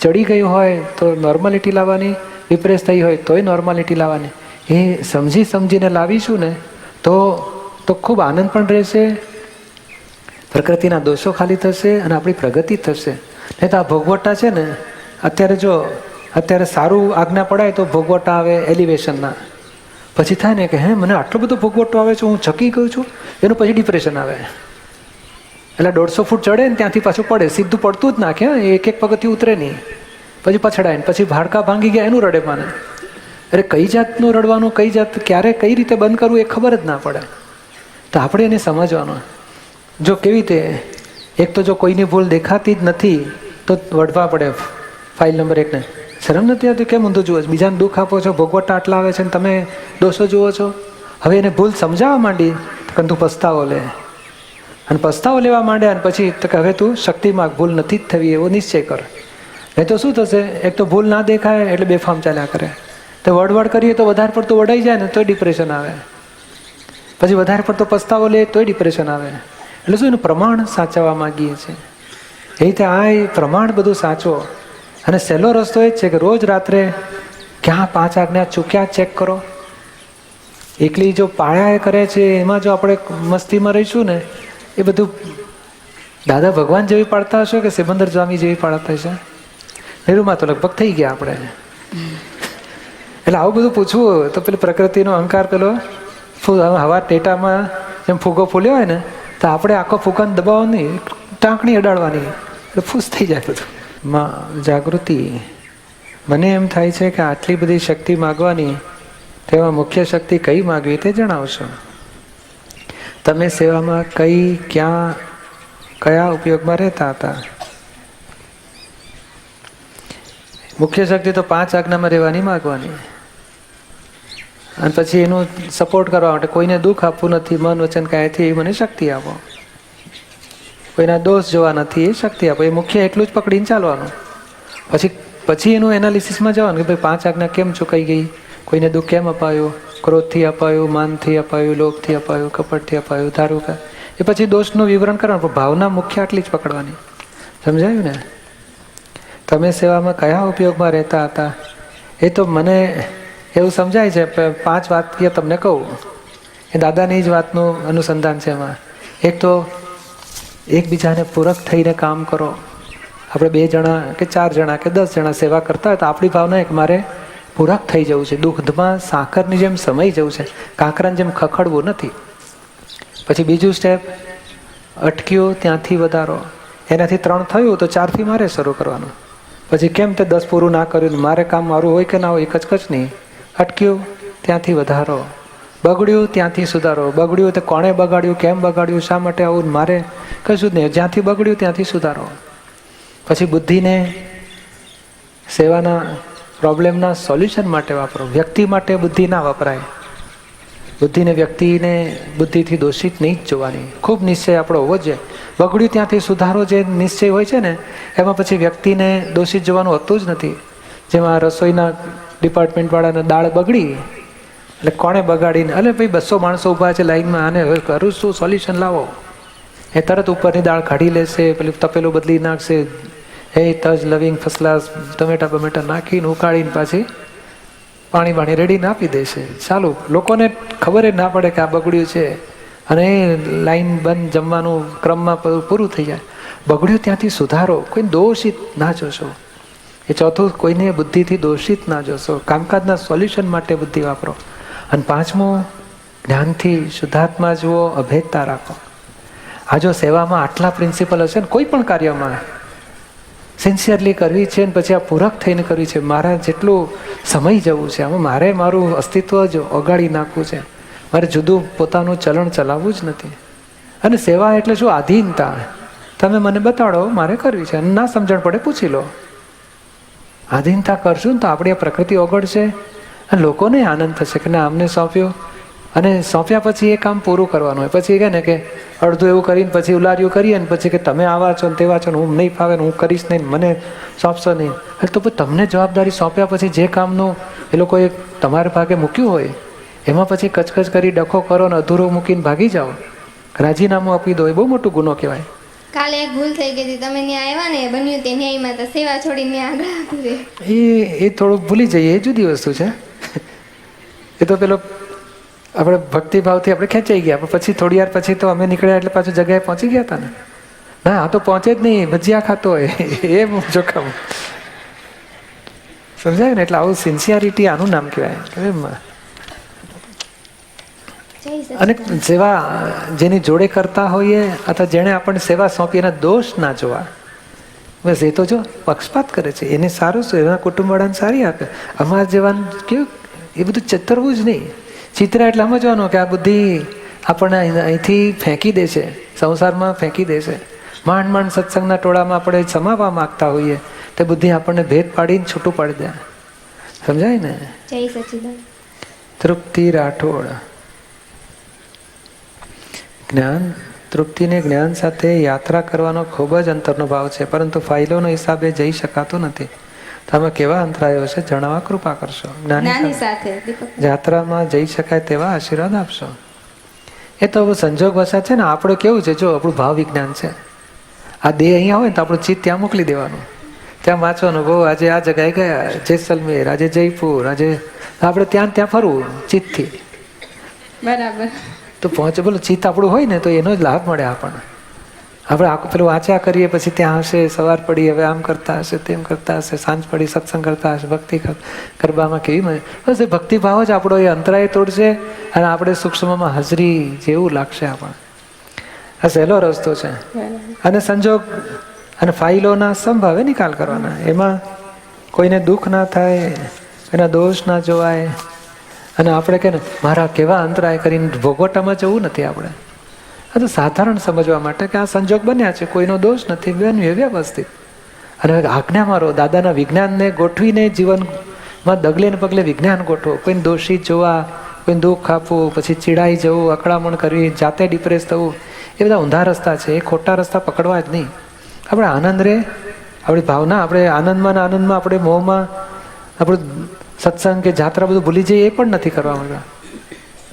ચડી ગયું હોય તો નોર્માલિટી લાવવાની, ડિપ્રેસ થઈ હોય તોય નોર્માલિટી લાવવાની. એ સમજીને લાવીશું ને તો ખૂબ આનંદ પણ રહેશે, પ્રકૃતિના દોષો ખાલી થશે અને આપણી પ્રગતિ થશે. નહીં તો આ ભોગવટા છે ને અત્યારે સારું આજ્ઞા પડાય તો ભોગવટા આવે એલિવેશનના. પછી થાય ને કે હે મને આટલો બધો ભોગવટો આવે છે, હું ચકી ગયું છું, એનું પછી ડિપ્રેશન આવે. એટલે 150 ફૂટ ચડે ને ત્યાંથી પાછું પડે, સીધું પડતું જ નાખે, એક પગથિયું ઉતરે નહીં, પછી પછડાય ને પછી હાડકા ભાંગી ગયા એનું રડે માને. અરે કઈ જાતનું રડવાનું, કઈ જાત ક્યારે કઈ રીતે બંધ કરવું એ ખબર જ ના પડે. તો આપણે એને સમજવાનું. જો કેવી રીતે એક તો જો કોઈની ભૂલ દેખાતી જ નથી તો વઢવા પડે ફાઇલ નંબર 1 ને. શરમ નથી આવતી? કેમ ઊંધું જુઓ છો? બીજાને દુઃખ આપો છો, ભોગવટા આટલા આવે છે ને તમે દોષો જુઓ છો. હવે એને ભૂલ સમજાવવા માંડી તો તું પસ્તાવો લે, અને પસ્તાવો લેવા માંડે અને પછી તો કે હવે તું શક્તિમાં ભૂલ નથી જ થવી એવો નિશ્ચય કર. નહીં તો શું થશે? એક તો ભૂલ ના દેખાય એટલે બેફામ ચાલ્યા કરે. તો વડવડ કરીએ તો વધારે પડતું વડાઈ જાય ને તોય ડિપ્રેશન આવે, પછી વધારે પડતો પસ્તાવો લે તોય ડિપ્રેશન આવે. એટલે શું એનું પ્રમાણ સાચવવા માંગીએ છીએ. એ રીતે આ પ્રમાણ બધું સાચવો. અને સહેલો રસ્તો એ જ છે કે રોજ રાત્રે ક્યાં 5 આજ્ઞા ચૂક્યા ચેક કરો. એકલી જો પાળ્યા કરે છે એમાં જો આપણે મસ્તીમાં રહીશું ને એ બધું દાદા ભગવાન જેવી પાડતા હશો કે સિમંદર સ્વામી જેવી પાડતા હશે? નિરૂમાં તો લગભગ થઈ ગયા આપણે. એટલે આવું બધું પૂછવું તો પેલી પ્રકૃતિનો અહંકાર પેલો હવા ટેટામાં જેમ ફૂગો ફૂલ્યો હોય ને તો આપણે આખો ફૂગાને દબાવવાની, ટાંકણી અડાડવાની, એટલે ફૂસ થઈ જાય બધું. જાગૃતિ. મને એમ થાય છે કે આટલી બધી શક્તિ માગવાની, તેમાં મુખ્ય શક્તિ કઈ માગવી તે જણાવશો. તમે સેવામાં કયા ઉપયોગમાં રહેતા હતા? મુખ્ય શક્તિ તો 5 આજ્ઞામાં રહેવાની માગવાની, અને પછી એનું સપોર્ટ કરવા માટે કોઈને દુઃખ આપવું નથી, મન વચન કાયથી એ મને શક્તિ આપો. કોઈના દોષ જોવા નથી, એ શક્તિ આપો. એ મુખ્ય એટલું જ પકડીને ચાલવાનું. પછી એનું એનાલિસિસમાં જવાનું કે ભાઈ 5 આજ્ઞા કેમ ચૂકાઈ ગઈ, કોઈને દુઃખ કેમ અપાયું, ક્રોધથી અપાયું, માનથી અપાયું, લોભથી અપાયું, કપટથી અપાયું, ધારું કે એ પછી દોષનું વિવરણ કરવાનું. પણ ભાવના મુખ્ય આટલી જ પકડવાની. સમજાયું ને? તમે સેવામાં કયા ઉપયોગમાં રહેતા હતા? એ તો મને એવું સમજાય છે. 5 વાક્ય તમને કહું, એ દાદાની જ વાતનું અનુસંધાન છે એમાં. એક તો એકબીજાને પૂરક થઈને કામ કરો. આપણે 2 જણા કે 4 જણા કે 10 જણા સેવા કરતા હોય તો આપણી ભાવના એક મારે પૂરક થઈ જવું છે. દુગ્ધમાં સાકરની જેમ સમાઈ જવું છે, કાંકરાની જેમ ખખડવું નથી. પછી બીજું સ્ટેપ, અટક્યું ત્યાંથી વધારો. એનાથી 3 થયું તો 4થી મારે શરૂ કરવાનું. પછી કેમ તે 10 પૂરું ના કર્યું, મારે કામ મારું હોય કે ના હોય, એક જ નહીં. અટક્યું ત્યાંથી વધારો, બગડ્યું ત્યાંથી સુધારો. બગડ્યું તો કોણે બગાડ્યું, કેમ બગાડ્યું, શા માટે આવું, મારે કશું જ નહીં. જ્યાંથી બગડ્યું ત્યાંથી સુધારો. પછી બુદ્ધિને સેવાના પ્રોબ્લેમના સોલ્યુશન માટે વાપરો. વ્યક્તિ માટે બુદ્ધિ ના વપરાય. બુદ્ધિને બુદ્ધિથી દોષિત નહીં જ જોવાની. ખૂબ નિશ્ચય આપણો હોવો જ જોઈએ. બગડ્યું ત્યાંથી સુધારો જે નિશ્ચય હોય છે ને, એમાં પછી વ્યક્તિને દોષિત જોવાનું હોતું જ નથી. જેમાં રસોઈના ડિપાર્ટમેન્ટવાળાને દાળ બગડી એટલે કોણે બગાડીને, અરે ભાઈ 200 માણસો ઊભા છે લાઈનમાં, આને હવે કરું શું, સોલ્યુશન લાવો. એ તરત ઉપરની દાળ કાઢી લેશે, પેલું તપેલું બદલી નાખશે, તજ લવિંગ ફર્સ્ટ ક્લાસ ટમેટા નાખીને ઉકાળીને પાછી પાણી રેડીને આપી દેશે. ચાલુ. લોકોને ખબર જ ના પડે કે આ બગડ્યું છે, અને લાઈન બંધ, જમવાનું ક્રમમાં પૂરું થઈ જાય. બગડ્યું ત્યાંથી સુધારો. કોઈ દોષિત ના જોશો. એ ચોથું, કોઈને બુદ્ધિથી દોષિત ના જોશો. કામકાજના સોલ્યુશન માટે બુદ્ધિ વાપરો. અને 5મું, જ્ઞાનથી શુદ્ધાત્મા જુઓ, અભેદતા રાખો. આ જો સેવામાં આટલા પ્રિન્સિપલ હશે ને, કોઈ પણ કાર્યમાં સિન્સિયરલી કરવી છે, ને પછી આ પૂરક થઈને કરવી છે, મારા જેટલું સમય જવું છે, આમાં મારે મારું અસ્તિત્વ જ ઓગાળી નાખવું છે, મારે જુદું પોતાનું ચલણ ચલાવવું જ નથી. અને સેવા એટલે શું? આધીનતા. તમે મને બતાડો, મારે કરવી છે, અને ના સમજણ પડે પૂછી લો. આધીનતા કરશું ને તો આપણી આ પ્રકૃતિ ઓગળશે, અને લોકોને આનંદ થશે કે ના અમને સોંપ્યું. અને સોંપ્યા પછી એ કામ પૂરું કરવાનું હોય. પછી કહે ને કે અડધું એવું કરીને પછી ઉલાર્યું કરીએ ને પછી કે તમે આવા છો ને તેવા છો ને, હું નહીં ફાવે ને હું કરીશ નહીં, મને સોંપશો નહીં. એટલે તો તમને જવાબદારી સોંપ્યા પછી જે કામનું એ લોકોએ તમારા ભાગે મૂક્યું હોય એમાં પછી કચકચ કરી ડખો કરો ને અધૂરો મૂકીને ભાગી જાઓ, રાજીનામું આપી દો, એ બહુ મોટો ગુનો કહેવાય. કાલે એક ભૂલ થઈ ગઈ હતી, તમે ત્યાં આવ્યા ને બન્યું તે ન્યાયમાં તો સેવા છોડીને આગળ આપી. એ થોડુંક ભૂલી જઈએ, એ જુદી વસ્તુ છે. એ તો પેલો આપણે ભક્તિભાવથી આપણે ખેંચાઈ ગયા, પણ પછી થોડી વાર પછી તો અમે નીકળ્યા એટલે પાછું જગ્યાએ પહોંચી ગયા હતા ને. ના, આ તો પહોંચે જ નહીં, ભજીયા ખાતો હોય એ જોખમ. સમજાય ને? એટલે આવું સિન્સિયરિટી, આનું નામ કહેવાય. અને સેવા જેની જોડે કરતા હોઈએ અથવા જેણે આપણને સેવા સોંપી એના દોષ ના જોવા. બસ એ તો જો પક્ષપાત કરે છે એને સારું શું, એના કુટુંબવાળાને સારી આપે. અમારા જેવાનું કેવું, એ બધું ચતરવું જ નહીં. ચિત્રા એટલે સમજવાનું કે આ બુદ્ધિ આપણને અહીંથી ફેંકી દે છે, સંસારમાં ફેંકી દે છે. માંડ સત્સંગના ટોળામાં આપણે સમાવવા માગતા હોઈએ તો બુદ્ધિ આપણને ભેદ પાડીને છૂટું પાડી દે. સમજાય ને? જય સચિદાન. તૃપ્તિ રાઠોડ. જ્ઞાન, તૃપ્તિને જ્ઞાન સાથે યાત્રા કરવાનો ખૂબ જ અંતરનો ભાવ છે, પરંતુ ફાઇલોનો હિસાબે જઈ શકાતું નથી. તમે કેવા અંતરાયો છે જણાવવા કૃપા કરશો. જ્ઞાની સાથે યાત્રામાં જઈ શકાય તેવા આશીર્વાદ આપશો. એ તો સંજોગ વસાત છે ને. આપણે કેવું છે, જો આપણું ભાવ વિજ્ઞાન છે. આ દેહ અહીંયા હોય ને તો આપણું ચિત્ત ત્યાં મોકલી દેવાનું, ત્યાં વાંચવાનું. બહુ આજે આ જગ્યાએ ગયા, જેસલમેર, આજે જયપુર, આજે આપણે ત્યાં ફરવું ચિત્તથી. બરાબર. તો પહોંચે બોલો ચિત્ત આપણું હોય ને તો એનો જ લાભ મળે આપણને. આપણે આખું પેલું વાંચ્યા કરીએ પછી ત્યાં હશે, સવાર પડી હવે આમ કરતા હશે, તેમ કરતા હશે, સાંજ પડી સત્સંગ કરતા હશે, ભક્તિ ગરબામાં કેવી મજા. બસ એ ભક્તિભાવ જ આપણો એ અંતરાય તોડશે અને આપણે સૂક્ષ્મમાં હાજરી જેવું લાગશે આપણને. આ સહેલો રસ્તો છે. અને સંજોગ અને ફાઇલોના સંભાવે નિકાલ કરવાના. એમાં કોઈને દુઃખ ના થાય, એના દોષ ના જોવાય. અને આપણે કે ને મારા કેવા અંતરાય કરીને ભોગવટામાં જવું નથી. આપણે આ તો સાધારણ સમજવા માટે કે આ સંજોગ બન્યા છે, કોઈનો દોષ નથી, બન્યું એ વ્યવસ્થિત. અને આજ્ઞામાં રહો, દાદાના વિજ્ઞાનને ગોઠવીને જીવનમાં ડગલે ને પગલે વિજ્ઞાન ગોઠવો. કોઈને દોષિત જોવા, કોઈને દુઃખ આપવું, પછી ચીડાઈ જવું, અકળામણ કરવી, જાતે ડિપ્રેસ થવું, એ બધા ઊંધા રસ્તા છે. એ ખોટા રસ્તા પકડવા જ નહીં. આપણે આનંદ રહે, આપણી ભાવના, આપણે આનંદમાં ને આનંદમાં, આપણે મોહમાં આપણું સત્સંગ કે જાત્રા બધું ભૂલી જઈએ એ પણ નથી કરવા માંગતા.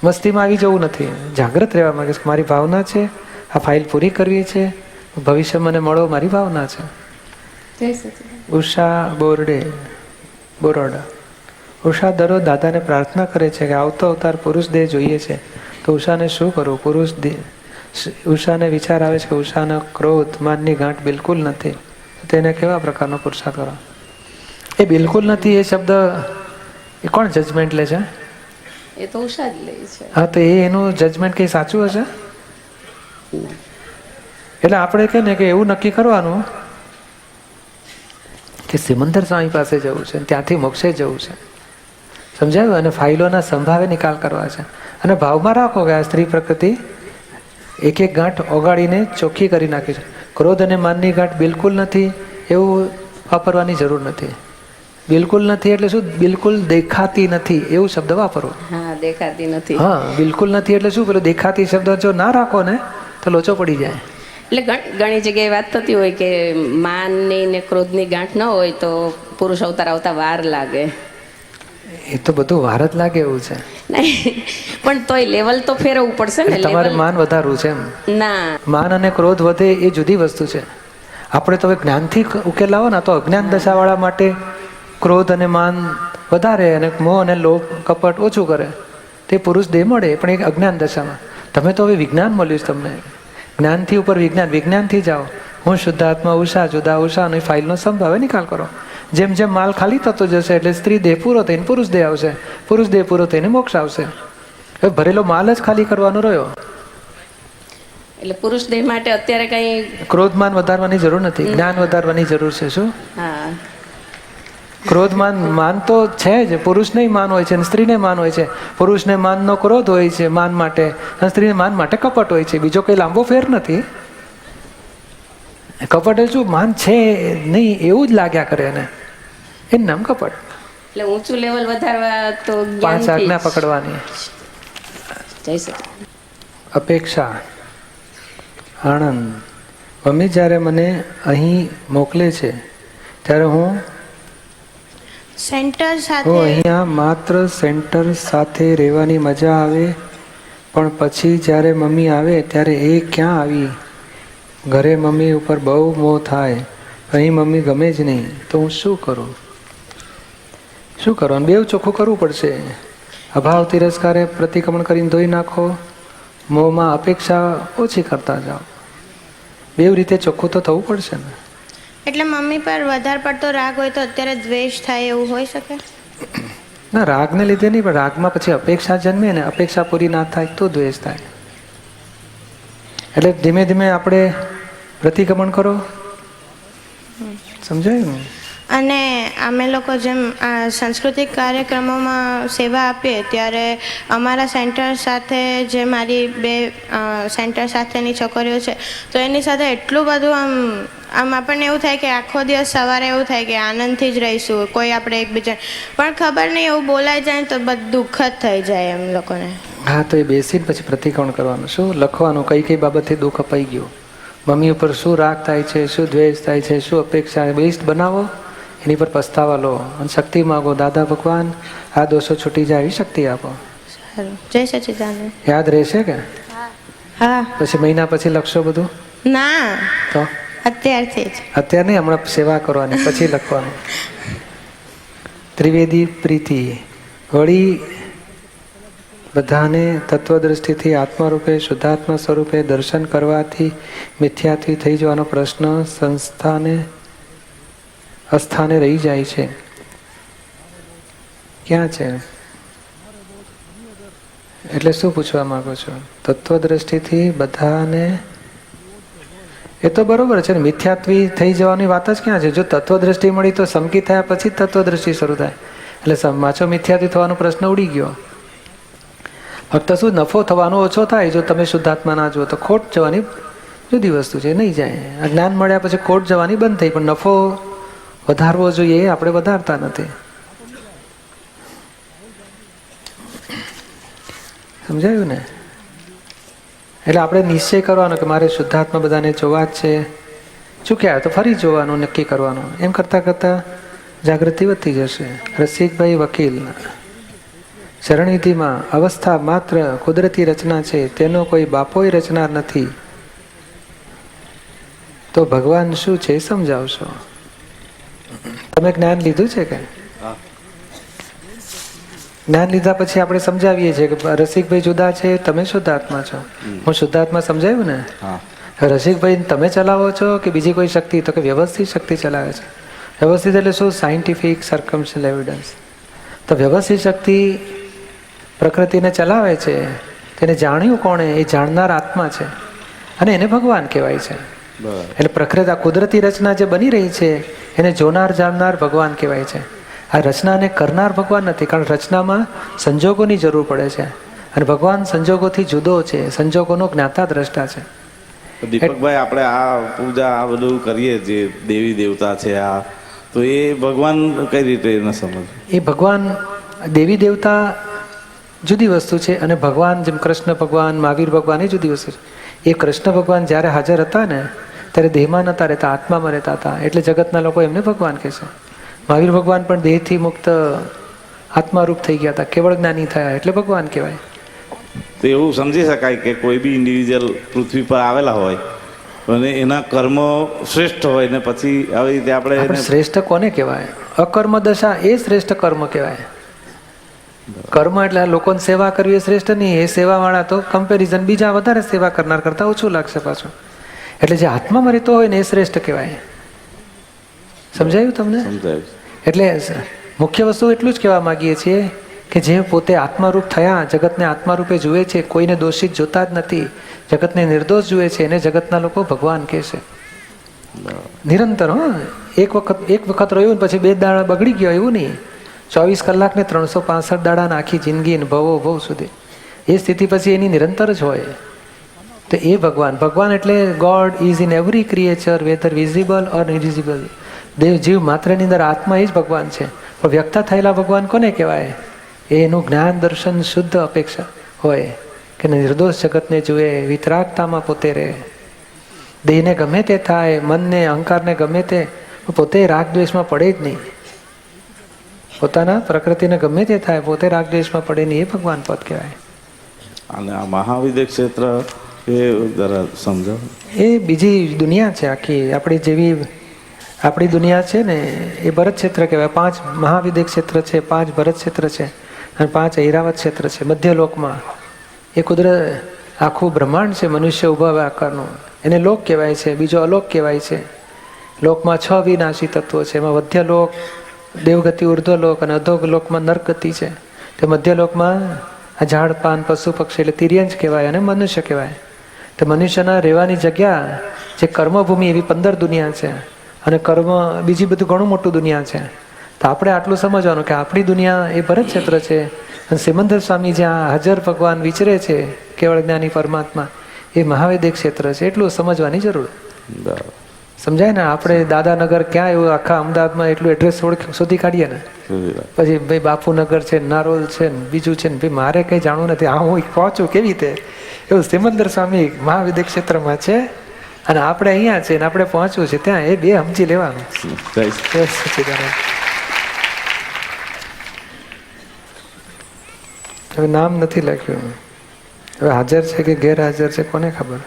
મસ્તીમાં આવી જવું નથી, જાગૃત રહેવા માંગે છે. મારી ભાવના છે, આ ફાઇલ પૂરી કરવી છે, ભવિષ્ય મને મળો, મારી ભાવના છે. ઉષા બોરડા. ઉષા દરરોજ દાદાને પ્રાર્થના કરે છે કે આવતો અવતાર પુરુષ દેહ જોઈએ છે, તો ઉષાને શું કરવું? ઉષાને વિચાર આવે છે કે ઉષાનો ક્રોધ, માનની ગાંઠ બિલકુલ નથી, તેને કેવા પ્રકારનો પુરુષાર્થ કરવા? એ બિલકુલ નથી એ શબ્દ એ કોણ જજમેન્ટ લે છે? એ તો ઉષા જ લે છે. હા, તો એનું જજમેન્ટ કંઈ સાચું હશે? એટલે આપણે કે ને કે એવું નક્કી કરવાનું કે સિમંદર સ્વામી પાસે જવું છે, ત્યાંથી મોક્ષે જવું છે, સમજાયું? અને ફાઇલોના સંભાવે નિકાલ કરવા છે. અને ભાવમાં રાખો કે આ સ્ત્રી પ્રકૃતિ એક એક ગાંઠ ઓગાળીને ચોખ્ખી કરી નાખી છે. ક્રોધ અને માનની ગાંઠ બિલકુલ નથી એવું વાપરવાની જરૂર નથી. બિલકુલ નથી એટલે શું? બિલકુલ દેખાતી નથી એવું શબ્દ વાપરો. હા, દેખાતી નથી. હા, બિલકુલ નથી એટલે શું? પેલો દેખાતી શબ્દ જો ના રાખો ને તો લોચો પડી જાય. એટલે ઘણી જગ્યાએ વાત થતી હોય કે માનની ને ક્રોધની ગાંઠ ન હોય તો પુરુષ અવતાર આવતા વાર લાગે. એ તો બધું વાર જ લાગે એવું છે. નહીં, પણ તોય લેવલ તો ફેરવવું પડશે ને. તમારે માન વધારવું છે એમ? ના, માન અને ક્રોધ વધે એ જુદી વસ્તુ છે. આપણે તો હવે જ્ઞાનથી ઉકેલ લાવો ને, તો અજ્ઞાન દશાવાળા માટે ક્રોધ અને માન વધારે અને મોહ અને લોભ કપટ ઓછું કરે, તે પુરુષ દેહ મળે, પણ એક અજ્ઞાન દશામાં. તમે તો હવે વિજ્ઞાન મળ્યું છે તમને, જ્ઞાનથી ઉપર વિજ્ઞાન, વિજ્ઞાનથી જાઓ. હું શુદ્ધાત્મા ઉષા, જુદા ઉષા, અને ફાઇલનો સંભાવે નિકાલ કરો. જેમ જેમ માલ ખાલી થતો જશે એટલે સ્ત્રી દેહ પૂરો થઈને પુરુષ દેહ આવશે, પુરુષ દેહ પૂરો થઈને મોક્ષ આવશે. હવે ભરેલો માલ જ ખાલી કરવાનો રહ્યો. એટલે પુરુષ દેહ માટે અત્યારે કઈ ક્રોધમાન વધારવાની જરૂર નથી, જ્ઞાન વધારવાની જરૂર છે. શું? હા, ક્રોધમાન માન તો છે જ, પુરુષને માન હોય છે અને સ્ત્રીને માન હોય છે. પુરુષને માનનો ક્રોધ હોય છે માન માટે, અને સ્ત્રીને માન માટે કપટ હોય છે. બીજો કઈ લાંબો ફેર નથી. કપટ શું? માન છે નહીં એવું જ લાગ્યા કરે એને, એનું નામ કપટ. એટલે ઊંચું લેવલ વધારવા તો 5 આજ્ઞા પકડવાની. જય સચિદાનંદ. અપેક્ષા. આનંદ. મમ્મી જ્યારે મને અહીં મોકલે છે ત્યારે હું અહીંયા માત્ર સેન્ટર સાથે રહેવાની મજા આવે, પણ પછી જ્યારે મમ્મી આવે ત્યારે એ ક્યાં આવી? ઘરે મમ્મી ઉપર બહુ મોહ થાય, અહીં મમ્મી ગમે જ નહીં, તો હું શું કરું? શું કરવાનું? બેવ ચોખ્ખું કરવું પડશે. અભાવ તિરસ્કારે પ્રતિક્રમણ કરીને ધોઈ નાખો, મોહમાં અપેક્ષા ઓછી કરતા જાઓ. બેવ રીતે ચોખ્ખું તો થવું પડશે ને. એટલે મમ્મી પર વધારે પડતો રાગ હોય તો અત્યારે દ્વેષ થાય એવું હોઈ શકે? ના, રાગને લીધે નહીં, પણ રાગમાં પછી અપેક્ષા જન્મે ને, અપેક્ષા પૂરી ના થાય તો દ્વેષ થાય. એટલે ધીમે ધીમે આપણે પ્રતિક્રમણ કરો, સમજાયું ને? અને અમે લોકો જેમ સાંસ્કૃતિક કાર્યક્રમોમાં સેવા આપીએ ત્યારે અમારા સેન્ટર સાથે જે મારી 2 સેન્ટર સાથેની છોકરીઓ છે, તો એની સાથે એટલું બધું આમ આપણને એવું થાય કે આખો દિવસ સવારે એવું થાય કે આનંદથી જ રહીશું, કોઈ આપણે એકબીજા, પણ ખબર નહીં એવું બોલાઈ જાય તો બધું દુઃખ જ થઈ જાય એમ લોકોને. હા, તો એ બેસીને પછી પ્રતિક્રમણ કરવાનું. શું લખવાનું? કઈ કઈ બાબતથી દુઃખ અપાઈ ગયું, મમ્મી ઉપર શું રાગ થાય છે, શું દ્વેષ થાય છે, શું અપેક્ષા, લિસ્ટ બનાવો, એની પર પસ્તાવા લો અને શક્તિ માગો. દાદા ભગવાન આ દોષો છૂટી જાય એવી શક્તિ આપો. સારું, જય સચિદાનંદ. યાદ રહેશે કે? હા. પછી મહિના પછી લખશો બધું? ના, તો અત્યારથી જ. અત્યારે નહીં, હમણાં સેવા કરવાની, પછી લખવાનું. ત્રિવેદી પ્રીતિ. વળી બધાને તત્વદ્રષ્ટિથી આત્મરૂપે શુદ્ધાત્મા સ્વરૂપે દર્શન કરવાથી મિથ્યાથી થઈ જવાનો પ્રશ્ન અસ્થાને રહી જાય છે. ક્યાં છે? એટલે શું પૂછવા માંગો છો? તત્વદ્રષ્ટિથી બધાને, એ તો બરોબર છે ને, મિથ્યાત્વી થઈ જવાની વાત જ ક્યાં છે? જો તત્વદ્રષ્ટિ મળી તો સમકી થયા પછી તત્વદ્રષ્ટિ શરૂ થાય, એટલે માછો મિથ્યાત્વી થવાનો પ્રશ્ન ઉડી ગયો. ફક્ત શું નફો થવાનો ઓછો થાય જો તમે શુદ્ધાત્મા ના જુઓ, તો ખોટ જવાની જુદી વસ્તુ છે, નહીં જાય. આ જ્ઞાન મળ્યા પછી ખોટ જવાની બંધ થઈ, પણ નફો વધારવો જોઈએ એ આપણે વધારતા નથી. સમજાયું ને? એટલે આપણે નિશ્ચય કરવાનો કે મારે શુદ્ધાત્મા બધાને જોવા જ છે. ચૂક્યા તો ફરી જોવાનું, નક્કી કરવાનું. એમ કરતાં કરતાં જાગૃતિ વધતી જશે. રસિકભાઈ વકીલ, શરણવિધિમાં અવસ્થા માત્ર કુદરતી રચના છે, તેનો કોઈ બાપોય રચનાર નથી, તો ભગવાન શું છે એ સમજાવશો. તમે જ્ઞાન લીધું છે કે? જ્ઞાન લીધા પછી આપણે સમજાવીએ છીએ કે રસિકભાઈ જુદા છે, તમે શુદ્ધાત્મા છો. હું શુદ્ધાત્મા સમજાયું ને? રસિકભાઈ તમે ચલાવો છો કે બીજી કોઈ શક્તિ? તો કે વ્યવસ્થિત શક્તિ ચલાવે છે. વ્યવસ્થિત એટલે શું? Scientific circumstantial evidence. તો વ્યવસ્થિત શક્તિ પ્રકૃતિને ચલાવે છે, તેને જાણ્યું કોણે? એ જાણનાર આત્મા છે, અને એને ભગવાન કહેવાય છે. એટલે પ્રકૃતિ, આ કુદરતી રચના જે બની રહી છે એને જોનાર જાણનાર ભગવાન કહેવાય છે. આ રચનાને કરનાર ભગવાન નથી, કારણ રચનામાં સંજોગોની જરૂર પડે છે, અને ભગવાન સંજોગોથી જુદો છે, સંજોગોનો જ્ઞાતા દ્રષ્ટા છે. દીપકભાઈ, આપણે આ પૂજા આ બધું કરીએ જે દેવી દેવતા છે, આ તો એ ભગવાન કઈ રીતે ન સમજ? એ ભગવાન, દેવી દેવતા જુદી વસ્તુ છે, અને ભગવાન જેમ કૃષ્ણ ભગવાન, મહાવીર ભગવાન એ જુદી વસ્તુ છે. એ કૃષ્ણ ભગવાન જ્યારે હાજર હતા ને ત્યારે દેહમાં નહોતા રહેતા, આત્મામાં રહેતા હતા, એટલે જગતના લોકો એમને ભગવાન કહે છે. મહાવીર ભગવાન પણ દેહથી મુક્ત આત્મારૂપ થઈ ગયા હતા, કેવળ જ્ઞાની થયા એટલે ભગવાન કહેવાય. તો એવું સમજી શકાય કે કોઈ બી ઇન્ડિવિજ્યુઅલ પૃથ્વી પર આવેલા હોય અને એના કર્મ શ્રેષ્ઠ હોય ને પછી આવી રીતે આપણે શ્રેષ્ઠ કોને કહેવાય? અકર્મ દશા એ શ્રેષ્ઠ કર્મ કહેવાય. કર્મ એટલે લોકોની સેવા કરવી એ શ્રેષ્ઠ નહીં. એ સેવાવાળા તો કમ્પેરિઝન બીજા વધારે સેવા કરનાર કરતાં ઓછું લાગશે પાછું. એટલે જે આત્મામાં રહેતો હોય ને એ શ્રેષ્ઠ કહેવાય. સમજાયું તમને? સમજાયું. એટલે મુખ્ય વસ્તુ એટલું જ કહેવા માંગીએ છીએ કે જે પોતે આત્મારૂપ થયા, જગતને આત્મારૂપે જુએ છે, કોઈને દોષિત જોતા જ નથી, જગતને નિર્દોષ જુએ છે, એને જગતના લોકો ભગવાન કહે છે. નિરંતર. એક વખત રહ્યું ને પછી 2 દાડા બગડી ગયો એવું નહીં. 24 કલાક ને 365 દાડા આખી જિંદગી ને ભવો ભવ સુધી એ સ્થિતિ પછી એની નિરંતર જ હોય. તો એ ભગવાન. ભગવાન એટલે God is in every creature, whether visible or invisible. દેવ જીવ માત્રની અંદર આત્મા એ જ ભગવાન છે. પણ વ્યક્ત થયેલા ભગવાન કોને કહેવાય? એનું જ્ઞાન દર્શન શુદ્ધ અપેક્ષા હોય કે નિર્દોષ જગતને જુએ, વિતરાગતામાં પોતે રહે, દેહને ગમે તે થાય, મનને અહંકારને ગમે તે, પોતે રાગ દ્વેષમાં પડે જ નહીં. પોતાના પ્રકૃતિને ગમે તે થાય, પોતે રાગ દ્વેષમાં પડે નહીં, એ ભગવાન પદ કહેવાય. અને આ મહાવિદ્ય ક્ષેત્ર એ જરા સમજો. એ બીજી દુનિયા છે આખી. આપણી દુનિયા છે ને એ ભરત ક્ષેત્ર કહેવાય. 5 મહાવિદ્ય ક્ષેત્ર છે, 5 ભરત ક્ષેત્ર છે, અને 5 ઐરાવત ક્ષેત્ર છે મધ્યલોકમાં. એ કુદરત આખું બ્રહ્માંડ છે મનુષ્ય ઉભા આકારનું, એને લોક કહેવાય છે. બીજો અલોક કહેવાય છે. લોકમાં 6 વિનાશી તત્વો છે. એમાં મધ્યલોક, દેવગતિ, ઉર્ધ્વલોક, અને અધોગલોકમાં નરગતિ છે. તે મધ્યલોકમાં આ ઝાડ પાન પશુ પક્ષી એટલે તિર્યંજ કહેવાય, અને મનુષ્ય કહેવાય. તો મનુષ્યના રહેવાની જગ્યા જે કર્મભૂમિ એવી 15 દુનિયા છે, અને કર્મ બીજી બધું ઘણું મોટું દુનિયા છે. તો આપણે આટલું સમજવાનું કે આપણી દુનિયા એ ભરત ક્ષેત્ર છે, અને સિમંદર સ્વામી જ્યાં હાજર ભગવાન વિચરે છે, કેવળ જ્ઞાની પરમાત્મા, એ મહાવેદિક ક્ષેત્ર છે. એટલું સમજવાની જરૂર. સમજાય ને? આપણે દાદાનગર ક્યાં એવું આખા અમદાવાદમાં એટલું એડ્રેસ શોધી કાઢીએ ને, પછી ભાઈ બાપુનગર છે, નારોલ છે, બીજું છે ને, ભાઈ મારે કંઈ જાણવું નથી, હા હું પહોંચું કેવી રીતે? એવું સિમંદર સ્વામી મહાવેદિક ક્ષેત્રમાં છે, અને આપણે અહીંયા છે ને આપણે પહોંચવું છે ત્યાં. એ 2 સમજી લેવાનું. હવે નામ નથી લખ્યું, હવે હાજર છે કે ગેરહાજર છે કોને ખબર.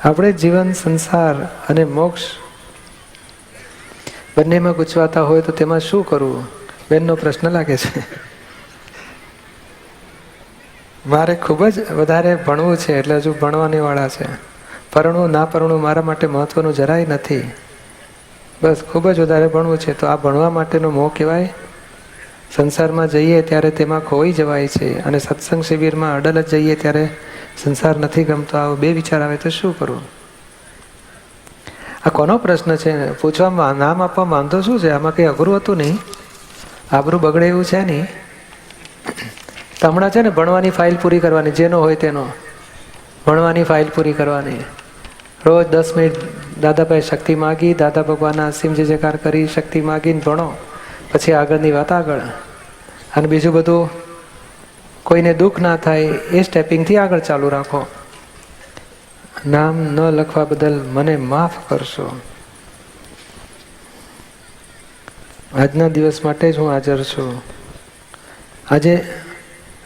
આપણે જીવન, સંસાર અને મોક્ષ બંનેમાં ગૂંચવાતા હોય તો તેમાં શું કરવું? બેનનો પ્રશ્ન લાગે છે. મારે ખૂબ જ વધારે ભણવું છે, એટલે હજુ ભણવાની વાળા છે. પરણવું ના પરણવું મારા માટે મહત્વનું જરાય નથી. બસ ખૂબ જ વધારે ભણવું છે. તો આ ભણવા માટેનો મોહ કહેવાય. સંસારમાં જઈએ ત્યારે તેમાં ખોઈ જવાય છે, અને સત્સંગ શિબિરમાં અડલ જ જઈએ ત્યારે સંસાર નથી ગમતો. આવો 2 વિચાર આવે તો શું કરવું? આ કોનો પ્રશ્ન છે? પૂછવામાં, નામ આપવા માંગતો શું છે? આમાં કંઈ અઘરું હતું નહીં, આબરૂ બગડે એવું છે નહીં. તો હમણાં છે ને ભણવાની ફાઇલ પૂરી કરવાની, જેનો હોય તેનો ભણવાની ફાઇલ પૂરી કરવાની. રોજ 10 મિનિટ દાદા પાસે શક્તિ માગી, દાદા ભગવાનના અસીમ જે જયકાર કરી શક્તિ માગીને ભણો, પછી આગળની વાત આગળ. અને બીજું બધું કોઈને દુઃખ ના થાય એ સ્ટેપિંગથી આગળ ચાલુ રાખો. નામ ન લખવા બદલ મને માફ કરશો. આજના દિવસ માટે જ હું હાજર છું. આજે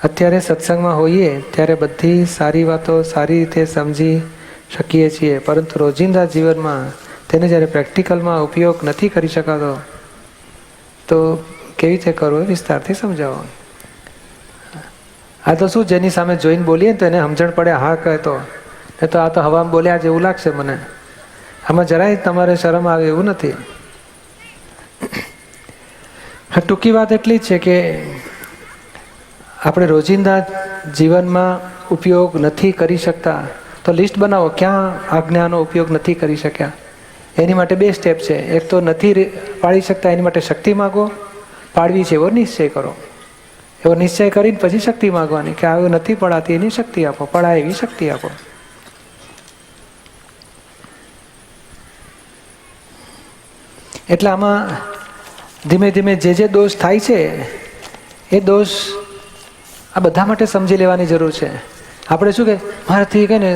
અત્યારે સત્સંગમાં હોઈએ ત્યારે બધી સારી વાતો સારી રીતે સમજી શકીએ છીએ, પરંતુ રોજિંદા જીવનમાં તેને જ્યારે પ્રેક્ટિકલમાં ઉપયોગ નથી કરી શકાતો તો કેવી રીતે કરવો એ વિસ્તારથી સમજાવો. આ તો શું, જેની સામે જોઈને બોલીએ તો એને સમજણ પડે હા કહેતો, ને તો આ તો હવામાં બોલ્યા જેવું લાગશે મને. આમાં જરાય તમારે શરમ આવે એવું નથી. ટૂંકી વાત એટલી જ છે કે આપણે રોજિંદા જીવનમાં ઉપયોગ નથી કરી શકતા તો લિસ્ટ બનાવો ક્યાં આજ્ઞાનો ઉપયોગ નથી કરી શક્યા. એની માટે 2 સ્ટેપ છે. એક તો નથી પાડી શકતા એની માટે શક્તિ માગો, પાડવી છે એવો નિશ્ચય કરો. એવો નિશ્ચય કરીને પછી શક્તિ માગવાની કે આવું નથી પડાતી એની શક્તિ આપો, પડાય એવી શક્તિ આપો. એટલે આમાં ધીમે ધીમે જે દોષ થાય છે એ દોષ આ બધા માટે સમજી લેવાની જરૂર છે. આપણે શું કે મારાથી કે ને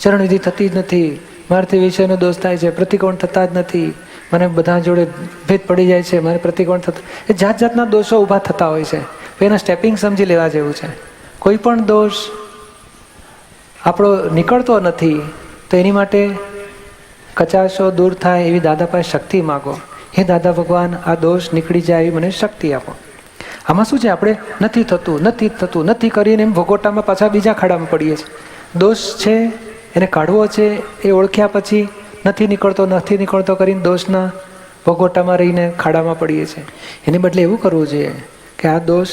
ચરણવિધિ થતી જ નથી, મારાથી વિષયનો દોષ થાય છે, પ્રતિકોણ થતા જ નથી, મને બધા જોડે ભેદ પડી જાય છે, મારે પ્રતિકોણ થતા, એ જાત જાતના દોષો ઊભા થતા હોય છે. એના સ્ટેપિંગ સમજી લેવા જેવું છે. કોઈ પણ દોષ આપણો નીકળતો નથી તો એની માટે કચાશો દૂર થાય એવી દાદા પાસે શક્તિ માગો. હે દાદા ભગવાન, આ દોષ નીકળી જાય એવી મને શક્તિ આપો. આમાં શું છે, આપણે નથી કરીને એમ ભોગોટામાં પાછા બીજા ખાડામાં પડીએ છીએ. દોષ છે એને કાઢવો છે એ ઓળખ્યા પછી નથી નીકળતો કરીને દોષના ભોગોટામાં રહીને ખાડામાં પડીએ છીએ. એની બદલે એવું કરવું જોઈએ કે આ દોષ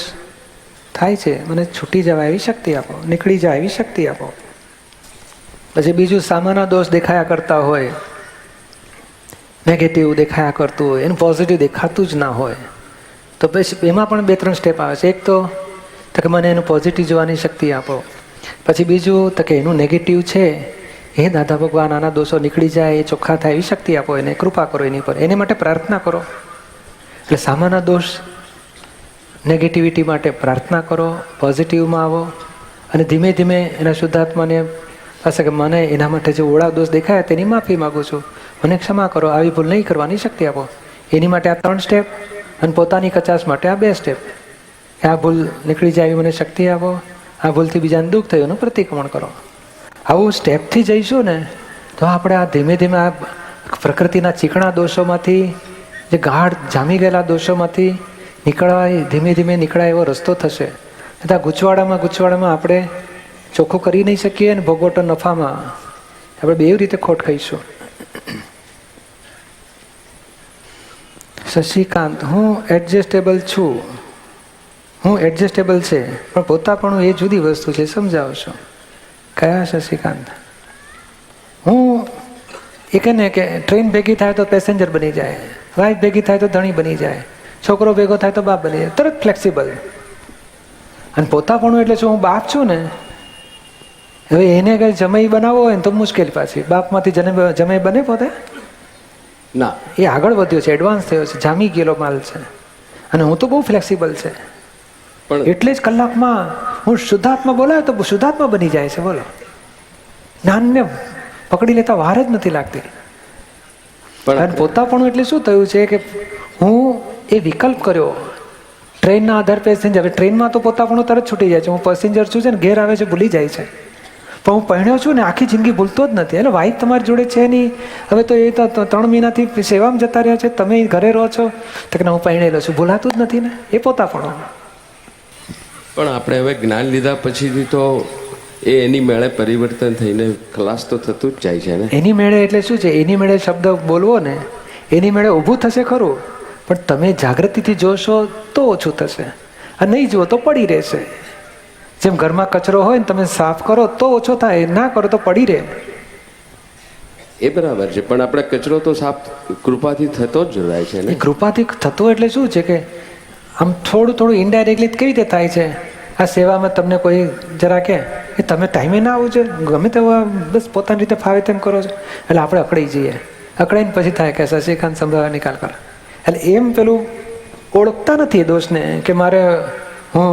થાય છે, મને છૂટી જવા એવી શક્તિ આપો, નીકળી જાય એવી શક્તિ આપો. પછી બીજું, સામાના દોષ દેખાયા કરતા હોય, નેગેટિવ દેખાયા કરતું હોય, એનું પોઝિટિવ દેખાતું જ ના હોય તો પછી એમાં પણ 2-3 સ્ટેપ આવે છે. એક તો કે મને એનું પોઝિટિવ જોવાની શક્તિ આપો. પછી બીજું તો કે એનું નેગેટિવ છે, હે દાદા ભગવાન આના દોષો નીકળી જાય, એ ચોખ્ખા થાય એવી શક્તિ આપો, એને કૃપા કરો એની પર, એને માટે પ્રાર્થના કરો. એટલે સામાના દોષ નેગેટિવિટી માટે પ્રાર્થના કરો, પોઝિટિવમાં આવો અને ધીમે ધીમે એના શુદ્ધાત્માને પાસે કે મને એના માટે જે ઓળા દોષ દેખાય તેની માફી માગું છું, મને ક્ષમા કરો, આવી ભૂલ નહીં કરવાની શક્તિ આપો. એની માટે આ 3 સ્ટેપ અને પોતાની કચાશ માટે આ 2 સ્ટેપ. આ ભૂલ નીકળી જાય એવી મને શક્તિ આપો, આ ભૂલથી બીજાને દુઃખ થયું એનું પ્રતિક્રમણ કરો. આવું સ્ટેપથી જઈશું ને તો આપણે આ ધીમે ધીમે આ પ્રકૃતિના ચીકણા દોષોમાંથી, જે ગાઢ જામી ગયેલા દોષોમાંથી નીકળવા ધીમે ધીમે નીકળાય એવો રસ્તો થશે. આ ગૂંચવાડામાં આપણે ચોખ્ખું કરી નહીં શકીએ અને ભોગવટો નફામાં આપણે 2 રીતે ખોટ ખાઈશું. શશિકાંત, હું એડજસ્ટેબલ છું. હું એડજસ્ટેબલ છે પણ પોતાપણું એ જુદી વસ્તુ છે, સમજાવશો? કયા શશિકાંત? હું એ કહે ને કે ટ્રેન ભેગી થાય તો પેસેન્જર બની જાય, વાઈફ ભેગી થાય તો ધણી બની જાય, છોકરો ભેગો થાય તો બાપ બની જાય, તરત ફ્લેક્સિબલ. અને પોતાપણું એટલે શું, હું બાપ છું ને, હવે એને કંઈ જમાઈ બનાવવો હોય ને તો મુશ્કેલ પાછી. બાપમાંથી જમાઈ બને પોતે ના, એ આગળ વધ્યો છે, એડવાન્સ થયો છે, જામી ગયેલો માલ છે. અને હું તો બહુ ફ્લેક્સિબલ છે, પણ એટલે જ કલાકમાં હું શુદ્ધાત્મા બોલાય તો શુદ્ધાત્મા બની જાય છે. બોલો, જ્ઞાનને પકડી લેતા વાર જ નથી લાગતી. પણ પોતાપણું એટલે શું થયું છે કે હું એ વિકલ્પ કર્યો. ટ્રેનના આધાર પેસેન્જર, હવે ટ્રેનમાં તો પોતાપણું તરત છૂટી જાય છે, હું પેસેન્જર છું ને, ઘેર આવે છે ભૂલી જાય છે. પણ હું પહેણ્યો છું ને, આખી જિંદગી ભૂલતો જ નથી. એટલે વાઈફ તમારી જોડે છે નહીં, હવે તો એ તો 3 મહિનાથી સેવામાં જતા રહ્યા છે, તમે ઘરે રહો છો તો કે હું પહેણેલો છું, ભૂલાતું જ નથી ને, એ પોતાપણું. પણ આપણે હવે જ્ઞાન લીધા પછીથી તો એની મેળે પરિવર્તન થઈને ખલાસ તો થતું જ જાય છે ને. એની મેળે એટલે શું છે, એની મેળે શબ્દ બોલવો ને, એની મેળે ઊભું થશે ખરું, પણ તમે જાગૃતિથી જોશો તો ઓછું થશે, અને નહીં જુઓ તો પડી રહેશે. જેમ ઘરમાં કચરો હોય ને, તમે સાફ કરો તો ઓછો થાય, ના કરો તો પડી રહે. એ બરાબર છે, પણ આપણે કચરો તો સાફ કૃપાથી થતો જ જાય છે ને. કૃપાથી થતો એટલે શું છે કે આમ થોડું ઇનડાયરેક્ટલી કેવી રીતે થાય છે આ સેવામાં તમને કોઈ જરા કે તમે ટાઈમે ના આવું છે, ગમે તેવા બસ પોતાની રીતે ફાવે તેમ કરો છો, એટલે આપણે અકળાઈ જઈએ. અકળાઈને પછી થાય કે શશિકાંત સંભળાવા નિકાલ કરો. એટલે એમ પેલું ઓળખતા નથી એ દોષને કે મારે હું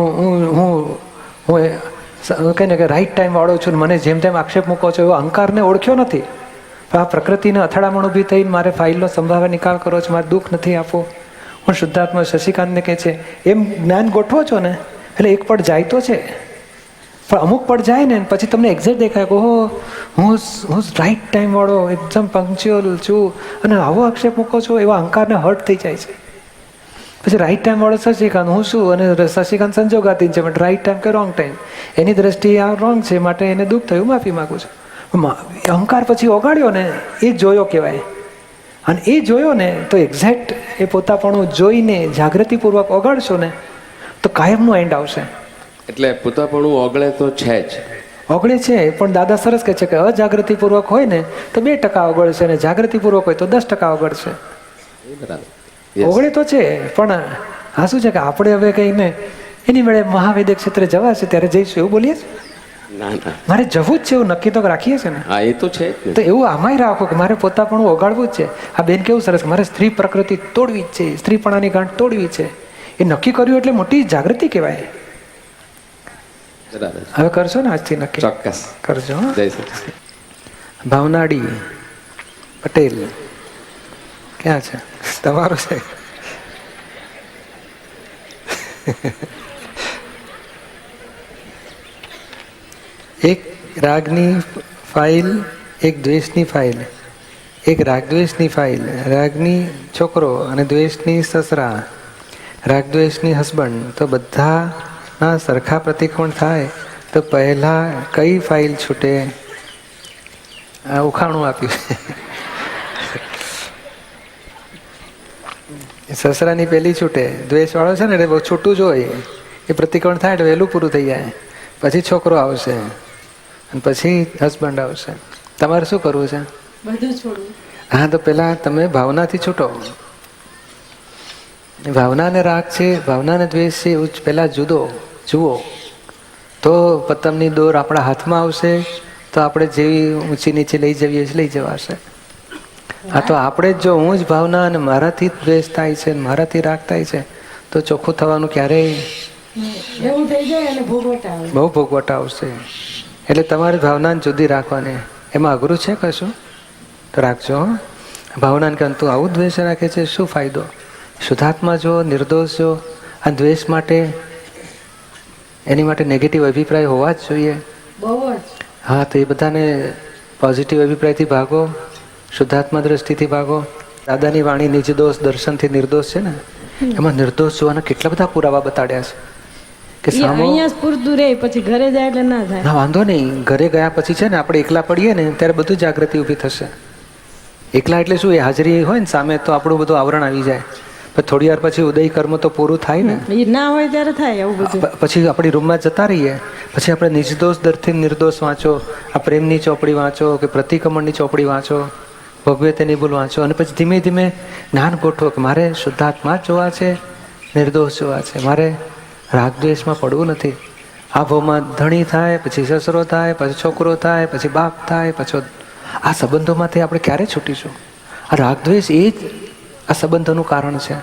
કહે ને કે રાઈટ ટાઈમ વાળો છું, મને જેમ તેમ આક્ષેપ મૂકો છો, એવો અહંકારને ઓળખ્યો નથી. પણ આ પ્રકૃતિને અથડામણ ઊભી થઈને મારે ફાઇલનો સંભાવે નિકાલ કરો છો, મારે દુઃખ નથી આપવું, હું શુદ્ધાત્મા શશિકાંતને કહે છે એમ જ્ઞાન ગોઠવો છો ને એટલે એક પડ જાય તો છે, પણ અમુક પડ જાય ને પછી તમને એક્ઝેક્ટ દેખાય કે ઓહો હું રાઈટ ટાઈમ વાળો એકદમ પંક્ચ્યુઅલ છું અને આવો આક્ષેપ મૂકો છો, એવા અહંકારને હર્ટ થઈ જાય છે. પછી રાઈટ ટાઈમ વાળો શશિકાંત હું શું અને શશિકાંત સંજોગાતીન છે, બટ રાઈટ ટાઈમ કે રોંગ ટાઈમ એની દ્રષ્ટિએ આ રોંગ છે, માટે એને દુઃખ થયું, માફી માગું છું. અહંકાર પછી ઓગાળ્યો ને એ જોયો કહેવાય. અને એ જોયો ને તો એક્ઝેક્ટ એ પોતાપણું જોઈને જાગૃતિપૂર્વક ઓગાળશો ને તો કાયમનો એન્ડ આવશે. એટલે પોતાપણું ઓગળે તો છે જ, ઓગળે છે, પણ દાદા સરસ કહે છે કે અજાગૃતિપૂર્વક હોય ને તો 2% ઓગળશે અને જાગૃતિપૂર્વક હોય તો 10% ઓગળશે. ઓગળે તો છે, પણ આ શું છે કે આપણે હવે કહીને એની વડે મહાવૈદ્ય ક્ષેત્રે જવાશે ત્યારે જઈશું એવું બોલીએ છીએ. ના ના મારે જવું જ છે એવું નક્કી તો રાખીએ છીએ ને. હા એ તો છે જ ને. તો એવું આમાંય રાખો કે મારે પોતાપણું ઓગાળવું જ છે. આ બેન કેવું સરસ, મારે સ્ત્રી પ્રકૃતિ તોડવી જ છે, સ્ત્રીપણાની ગાંઠ તોડવી છે, એ નક્કી કર્યું એટલે મોટી જાગૃતિ કહેવાય. બરાબર. હવે કરશો ને આજથી નક્કી? ચોક્કસ કરજો. જય સચિદાનંદ. ભાવનાડી પટેલ ક્યાં છે? તમારું છે. એક રાગની ફાઇલ, એક દ્વેષની ફાઇલ, એક રાગદ્વેષની ફાઇલ, રાગની છોકરો અને દ્વેષની સસરા, રાગદ્વેષની હસબન્ડ, તો બધાના સરખા પ્રતિકોણ થાય તો પહેલા કઈ ફાઇલ છૂટે? આ ઉખાણું આપ્યું. સસરાની પહેલી છૂટે, દ્વેષવાળો છે ને એટલે બહુ છૂટું જ હોય, એ પ્રતિકોણ થાય એટલે વહેલું પૂરું થઈ જાય. પછી છોકરો આવશે અને પછી હસબન્ડ આવશે. તમારે શું કરવું છે? બધું છોડવું. હા, તો પેલા તમે ભાવનાથી છૂટો. ભાવના ને રાગ છે, ભાવના ને દ્વેષ છે, એવું પેલા જુઓ તો પતંગની દોર આપણા હાથમાં આવશે, તો આપણે જેવી ઊંચી નીચે લઈ જવીએ લઈ જવાશે. હા, તો આપણે જ જો હું જ ભાવના અને મારાથી દ્વેષ થાય છે, મારાથી રાગ થાય છે, તો ચોખ્ખું થવાનું ક્યારેય એવું થઈ જાય અને ભોગવટા આવે. બહુ ભોગવટા આવશે. એટલે તમારી ભાવનાને જુદી રાખવાની. એમાં અઘરું છે કશું તો રાખજો. ભાવનાને કે તું આવું દ્વેષ રાખે છે, શું ફાયદો? શુદ્ધાત્મા જો, નિર્દોષ જો. આ દ્વેષ માટે એની માટે નેગેટિવ અભિપ્રાય હોવા જ જોઈએ. બહુ જ. હા, તો એ બધાને પોઝિટિવ અભિપ્રાયથી ભાગો, શુદ્ધાત્મા દ્રષ્ટિથી ભાગો. દાદાની વાણી નિર્દોષ દર્શનથી નિર્દોષ છે ને, એમાં નિર્દોષ જોવાના કેટલા બધા પુરાવા બતાડ્યા છે કે સામો અહીંયા જ પૂરતું રહે, પછી ઘરે જાય એટલે ના થાય. ના વાંધો નહીં, ઘરે ગયા પછી છે ને આપણે એકલા પડીએ ને ત્યારે બધું જાગૃતિ ઊભી થશે. એકલા એટલે શું, એ હાજરી હોય ને સામે તો આપણું બધું આવરણ આવી જાય. પણ થોડી વાર પછી ઉદય કર્મ તો પૂરું થાય ને, એ ના હોય ત્યારે થાય આવું બધું. પછી આપણી રૂમમાં જતા રહીએ, પછી આપણે નિર્દોષ દરથી નિર્દોષ વાંચો, આ પ્રેમની ચોપડી વાંચો કે પ્રતિક્રમણની ચોપડી વાંચો, ભગવે તે નિબુલ વાંચો, અને પછી ધીમે ધીમે જ્ઞાન ગોઠવો કે મારે શુદ્ધાત્મા જ જોવા છે, નિર્દોષ જોવા છે, મારે રાગદ્વેષમાં પડવું નથી. આ ભાવમાં ધણી થાય, પછી સસરો થાય, પછી છોકરો થાય, પછી બાપ થાય, પછી આ સંબંધોમાંથી આપણે ક્યારે છૂટીશું? આ રાગદ્વેષ એ જ આ સંબંધોનું કારણ છે.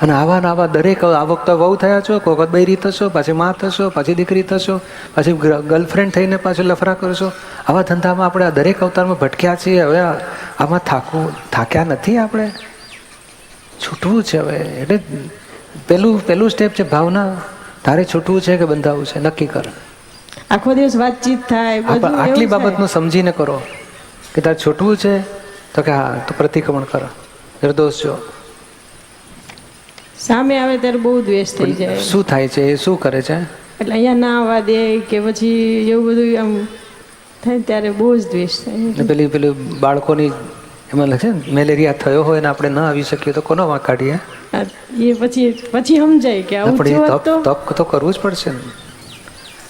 અને આવા ને આવા દરેક આ વખતે વહુ થયા છો, કોઈ વખત બૈરી થશો, પાછી મા થશો, પાછી દીકરી થશો, પછી ગર્લફ્રેન્ડ થઈને પાછું લફરા કરશો. આવા ધંધામાં આપણે આ દરેક અવતારમાં ભટક્યા છીએ. હવે આમાં થાક્યા નથી આપણે, છૂટવું છે હવે. એટલે પહેલું સ્ટેપ છે ભાવના. તારે છૂટવું છે કે બંધાવવું છે, નક્કી કર. આખો દિવસ વાતચીત થાય, બધું આટલી એવું બાબતનું સમજીને કરો કે તારે છૂટવું છે, તો કે હા, તો પ્રતિક્રમણ કરો, નિર્દોષ જો. સામે આવે ત્યારે બહુ દ્વેષ થઈ જાય. શું થાય છે, એ શું કરે છે? એટલે અહીંયા ના આવવા દે કે પછી એવું બધું આમ થાય ત્યારે બહુ જ દ્વેષ થાય. પેલું બાળકોની એમાં લખે ને મેલેરિયા થયો હોય ને આપણે ન આવી શકીએ તો કોનો વાંક કાઢીએ? એ પછી સમજાય કે આવું થયું હોત તો. તપ તો કરવું જ પડશે ને.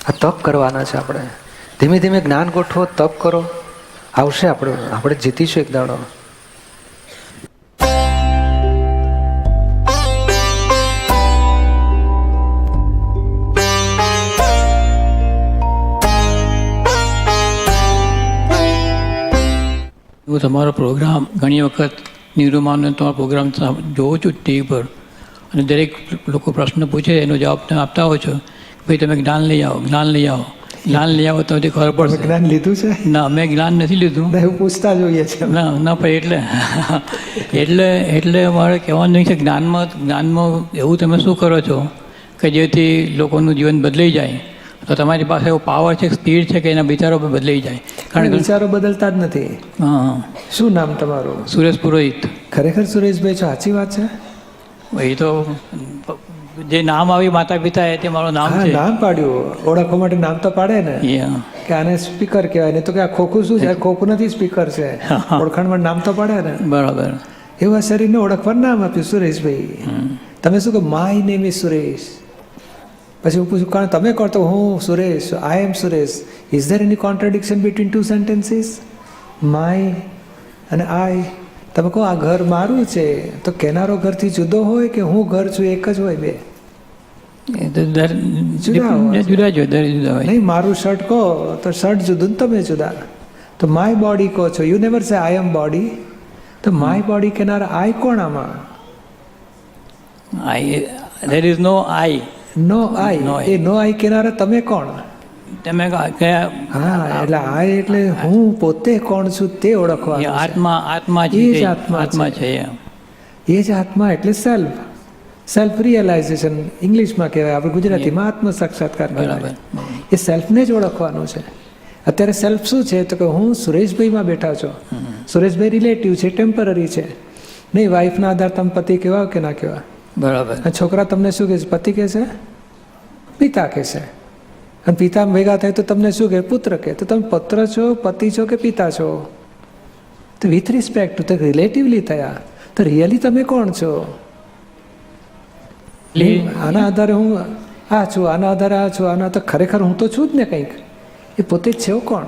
આ તપ કરવાના છે આપણે. ધીમે ધીમે જ્ઞાન ગોઠવો, તપ કરો, આવશે. આપણે જીતીશું એક દાડો. હું તમારો પ્રોગ્રામ ઘણી વખત નિરૂમાનો તમારો પ્રોગ્રામ જોઉં છું ટીવી પર, અને દરેક લોકો પ્રશ્ન પૂછે એનો જવાબ તમે આપતા હો છો. ભાઈ તમે જ્ઞાન લઈ આવો, જ્ઞાન લઈ આવો, જ્ઞાન લઈ આવો તો ખબર પડશે. જ્ઞાન લીધું છે? ના, મેં જ્ઞાન નથી લીધું. એવું પૂછતા જોઈએ છે. ના ના, પણ એટલે મારે કહેવાનું નહીં છે જ્ઞાનમાં એવું તમે શું કરો છો કે જેથી લોકોનું જીવન બદલાઈ જાય? તો તમારી પાસે એવો પાવર છે, સ્પીડ છે કે એના વિચારો પણ બદલાઈ જાય. કારણ કે વિચારો બદલતા જ નથી. હા. શું નામ તમારું? સુરેશ પુરોહિત. ખરેખર સુરેશભાઈ છો? સાચી વાત છે? એ તો જે નામ આવી માતા પિતા એ તે મારું નામ છે. નામ પાડ્યું, ઓળખવા માટે નામ તો પાડે ને કે આને સ્પીકર કહેવાય, ને તો કે આ ખોખું શું છે? ખોખું નથી, સ્પીકર છે. ઓળખાણ માટે નામ તો પાડે ને. બરાબર. એવા શરીરને ઓળખવાનું નામ આપ્યું સુરેશભાઈ. તમે શું કહો? My name is Suresh. પછી હું પૂછું કારણ તમે કહો તો હું Suresh, I am Suresh. Is there any contradiction between two sentences? My અને આઈ. તમે કહો આ ઘર મારું છે, તો કેનારો ઘરથી જુદો હોય કે હું ઘર છું એક જ હોય? બે જુદા જુદા નહીં. મારું શર્ટ કહો તો શર્ટ જુદું ને તમે જુદા. તો માય બોડી કહો છો, યુ નેવર સે આઈ એમ બોડી. તો માય બોડી કેનારા આઈ કોણ આમાં? ધેર ઇઝ નો આઈ. નો આઈ. એ નો આઈ કેનારા તમે કોણ? તમે કયા? હા, એટલે આઈ એટલે હું પોતે કોણ છું તે ઓળખવા. આત્મા. આત્મા છે. એ જ આત્મા છે. એ જ આત્મા એટલે સેલ્ફ. સેલ્ફ રિયલાઇઝેશન ઇંગ્લિશમાં કહેવાય, આપણે ગુજરાતીમાં આત્મ સાક્ષાત્કાર કહેવાય. એ સેલ્ફને જ ઓળખવાનું છે. અત્યારે સેલ્ફ શું છે? તો કે હું સુરેશભાઈમાં બેઠા છો. સુરેશભાઈ રિલેટિવ છે, ટેમ્પરરી છે. નહીં, વાઈફના આધાર તમે પતિ કહેવા કે ના કહેવા? બરાબર. છોકરા તમને શું કહે છે? પતિ કહે છે, પિતા કહે છે. અને પિતા ભેગા થાય તો તમને શું કહે? પુત્ર કહે. તો તમે પુત્ર છો, પતિ છો કે પિતા છો? તો વિથ રિસ્પેક્ટ તો રિલેટિવલી થયા. તો રિયલી તમે કોણ છો? આના આધારે હું આ છું, આના આધારે આ છું, આના તો ખરેખર હું તો છું જ ને કંઈક. એ પોતે જ છે કોણ?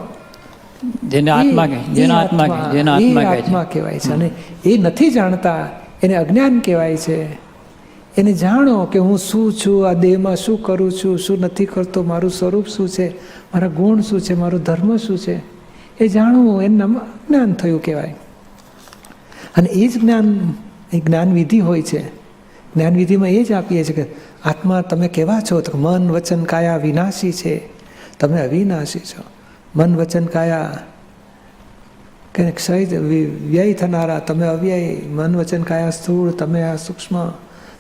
જેને આત્મા કહે, જેના આત્મા કહે, જેના આત્મા કહેવાય છે. અને એ નથી જાણતા એને અજ્ઞાન કહેવાય છે. એને જાણો કે હું શું છું, આ દેહમાં શું કરું છું, શું નથી કરતો, મારું સ્વરૂપ શું છે, મારા ગુણ શું છે, મારો ધર્મ શું છે, એ જાણવું એનું જ્ઞાન થયું કહેવાય. અને એ જ જ્ઞાન એ જ્ઞાનવિધિ હોય છે. જ્ઞાનવિધિમાં એ જ આપીએ છીએ કે આત્મા તમે કેવા છો? તો મન વચન કાયા વિનાશી છે, તમે અવિનાશી છો. મન વચન કાયા કે ક્ષય વ્યય થનારા, તમે અવ્યય. મન વચન કાયા સ્થૂળ, તમે આ સૂક્ષ્મ.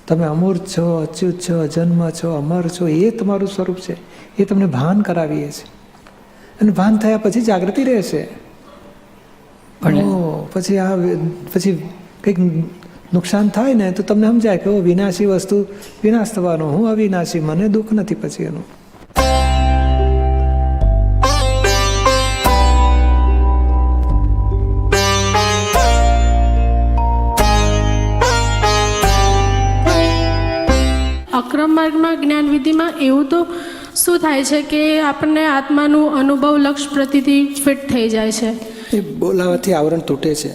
તમે અમૂર્ત છો, અચ્યુત છો, અજન્મ છો, અમર છો. એ તમારું સ્વરૂપ છે. એ તમને ભાન કરાવીએ છીએ. અને ભાન થયા પછી જાગૃતિ રહેશે. પછી કંઈક નુકસાન થાય ને તો તમને સમજાય કે વિનાશી વસ્તુ વિનાશ થવાનો, હું અવિનાશી, મને દુઃખ નથી પછી એનું. અક્રમ માર્ગમાં જ્ઞાનવિધિમાં એવું તો શું થાય છે કે આપણને આત્માનું અનુભવ લક્ષ પ્રતિથી ફિટ થઈ જાય છે? એ બોલાવાથી આવરણ તૂટે છે.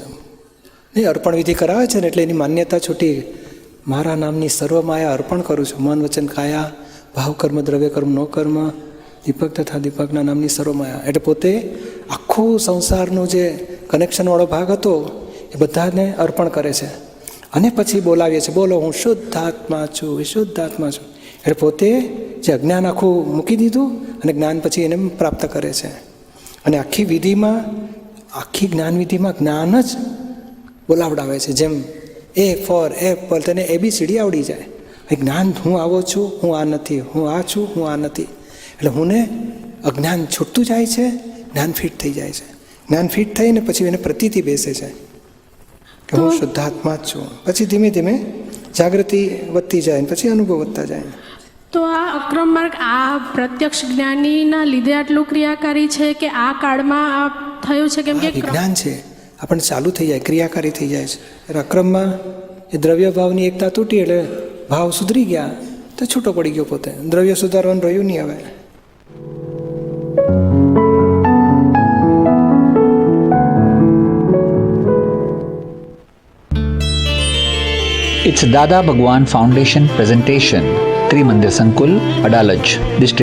નહીં, અર્પણ વિધિ કરાવે છે ને એટલે એની માન્યતા છૂટી. મારા નામની સર્વ માયા અર્પણ કરું છું. મન વચન કાયા, ભાવ કર્મ, દ્રવ્ય કર્મ, નો કર્મ, દીપક તથા દીપકના નામની સર્વ માયા. એટલે પોતે આખું સંસારનો જે કનેક્શનવાળો ભાગ હતો એ બધાને અર્પણ કરે છે. અને પછી બોલાવીએ છીએ, બોલો હું શુદ્ધ આત્મા છું, શુદ્ધ આત્મા છું. એટલે પોતે જે અજ્ઞાન આખું મૂકી દીધું અને જ્ઞાન પછી એને પ્રાપ્ત કરે છે. અને આખી વિધિમાં, આખી જ્ઞાનવિધિમાં જ્ઞાન જ બોલાવડાવે છે. જેમ એ ફોર એપલ, તેને ABCD આવડી જાય. જ્ઞાન હું આવો છું, હું આ નથી, હું આ છું, હું આ નથી. એટલે હુંને અજ્ઞાન છૂટતું જાય છે, જ્ઞાન ફિટ થઈ જાય છે. જ્ઞાન ફિટ થઈને પછી એને પ્રતીતિ બેસે છે કે હું શુદ્ધાત્મા જ છું. પછી ધીમે ધીમે જાગૃતિ વધતી જાય, પછી અનુભવ વધતા જાય. તો આ અક્રમ માર્ગ આ પ્રત્યક્ષ જ્ઞાનીના લીધે આટલું ક્રિયાકારી છે કે આ કાળમાં આ થયું છે? કેમ કે વિજ્ઞાન છે, આપણને ચાલુ થઈ જાય, ક્રિયાકારી થઈ જાય છે. અક્રમમાં એ દ્રવ્ય ભાવની એકતા તૂટી એટલે ભાવ સુધરી ગયા તો છૂટો પડી ગયો પોતે. દ્રવ્ય સુધારવાનું રહ્યું નહીં હવે. It's Dada Bhagwan Foundation presentation, Trimandir Sankul, Adalaj, District.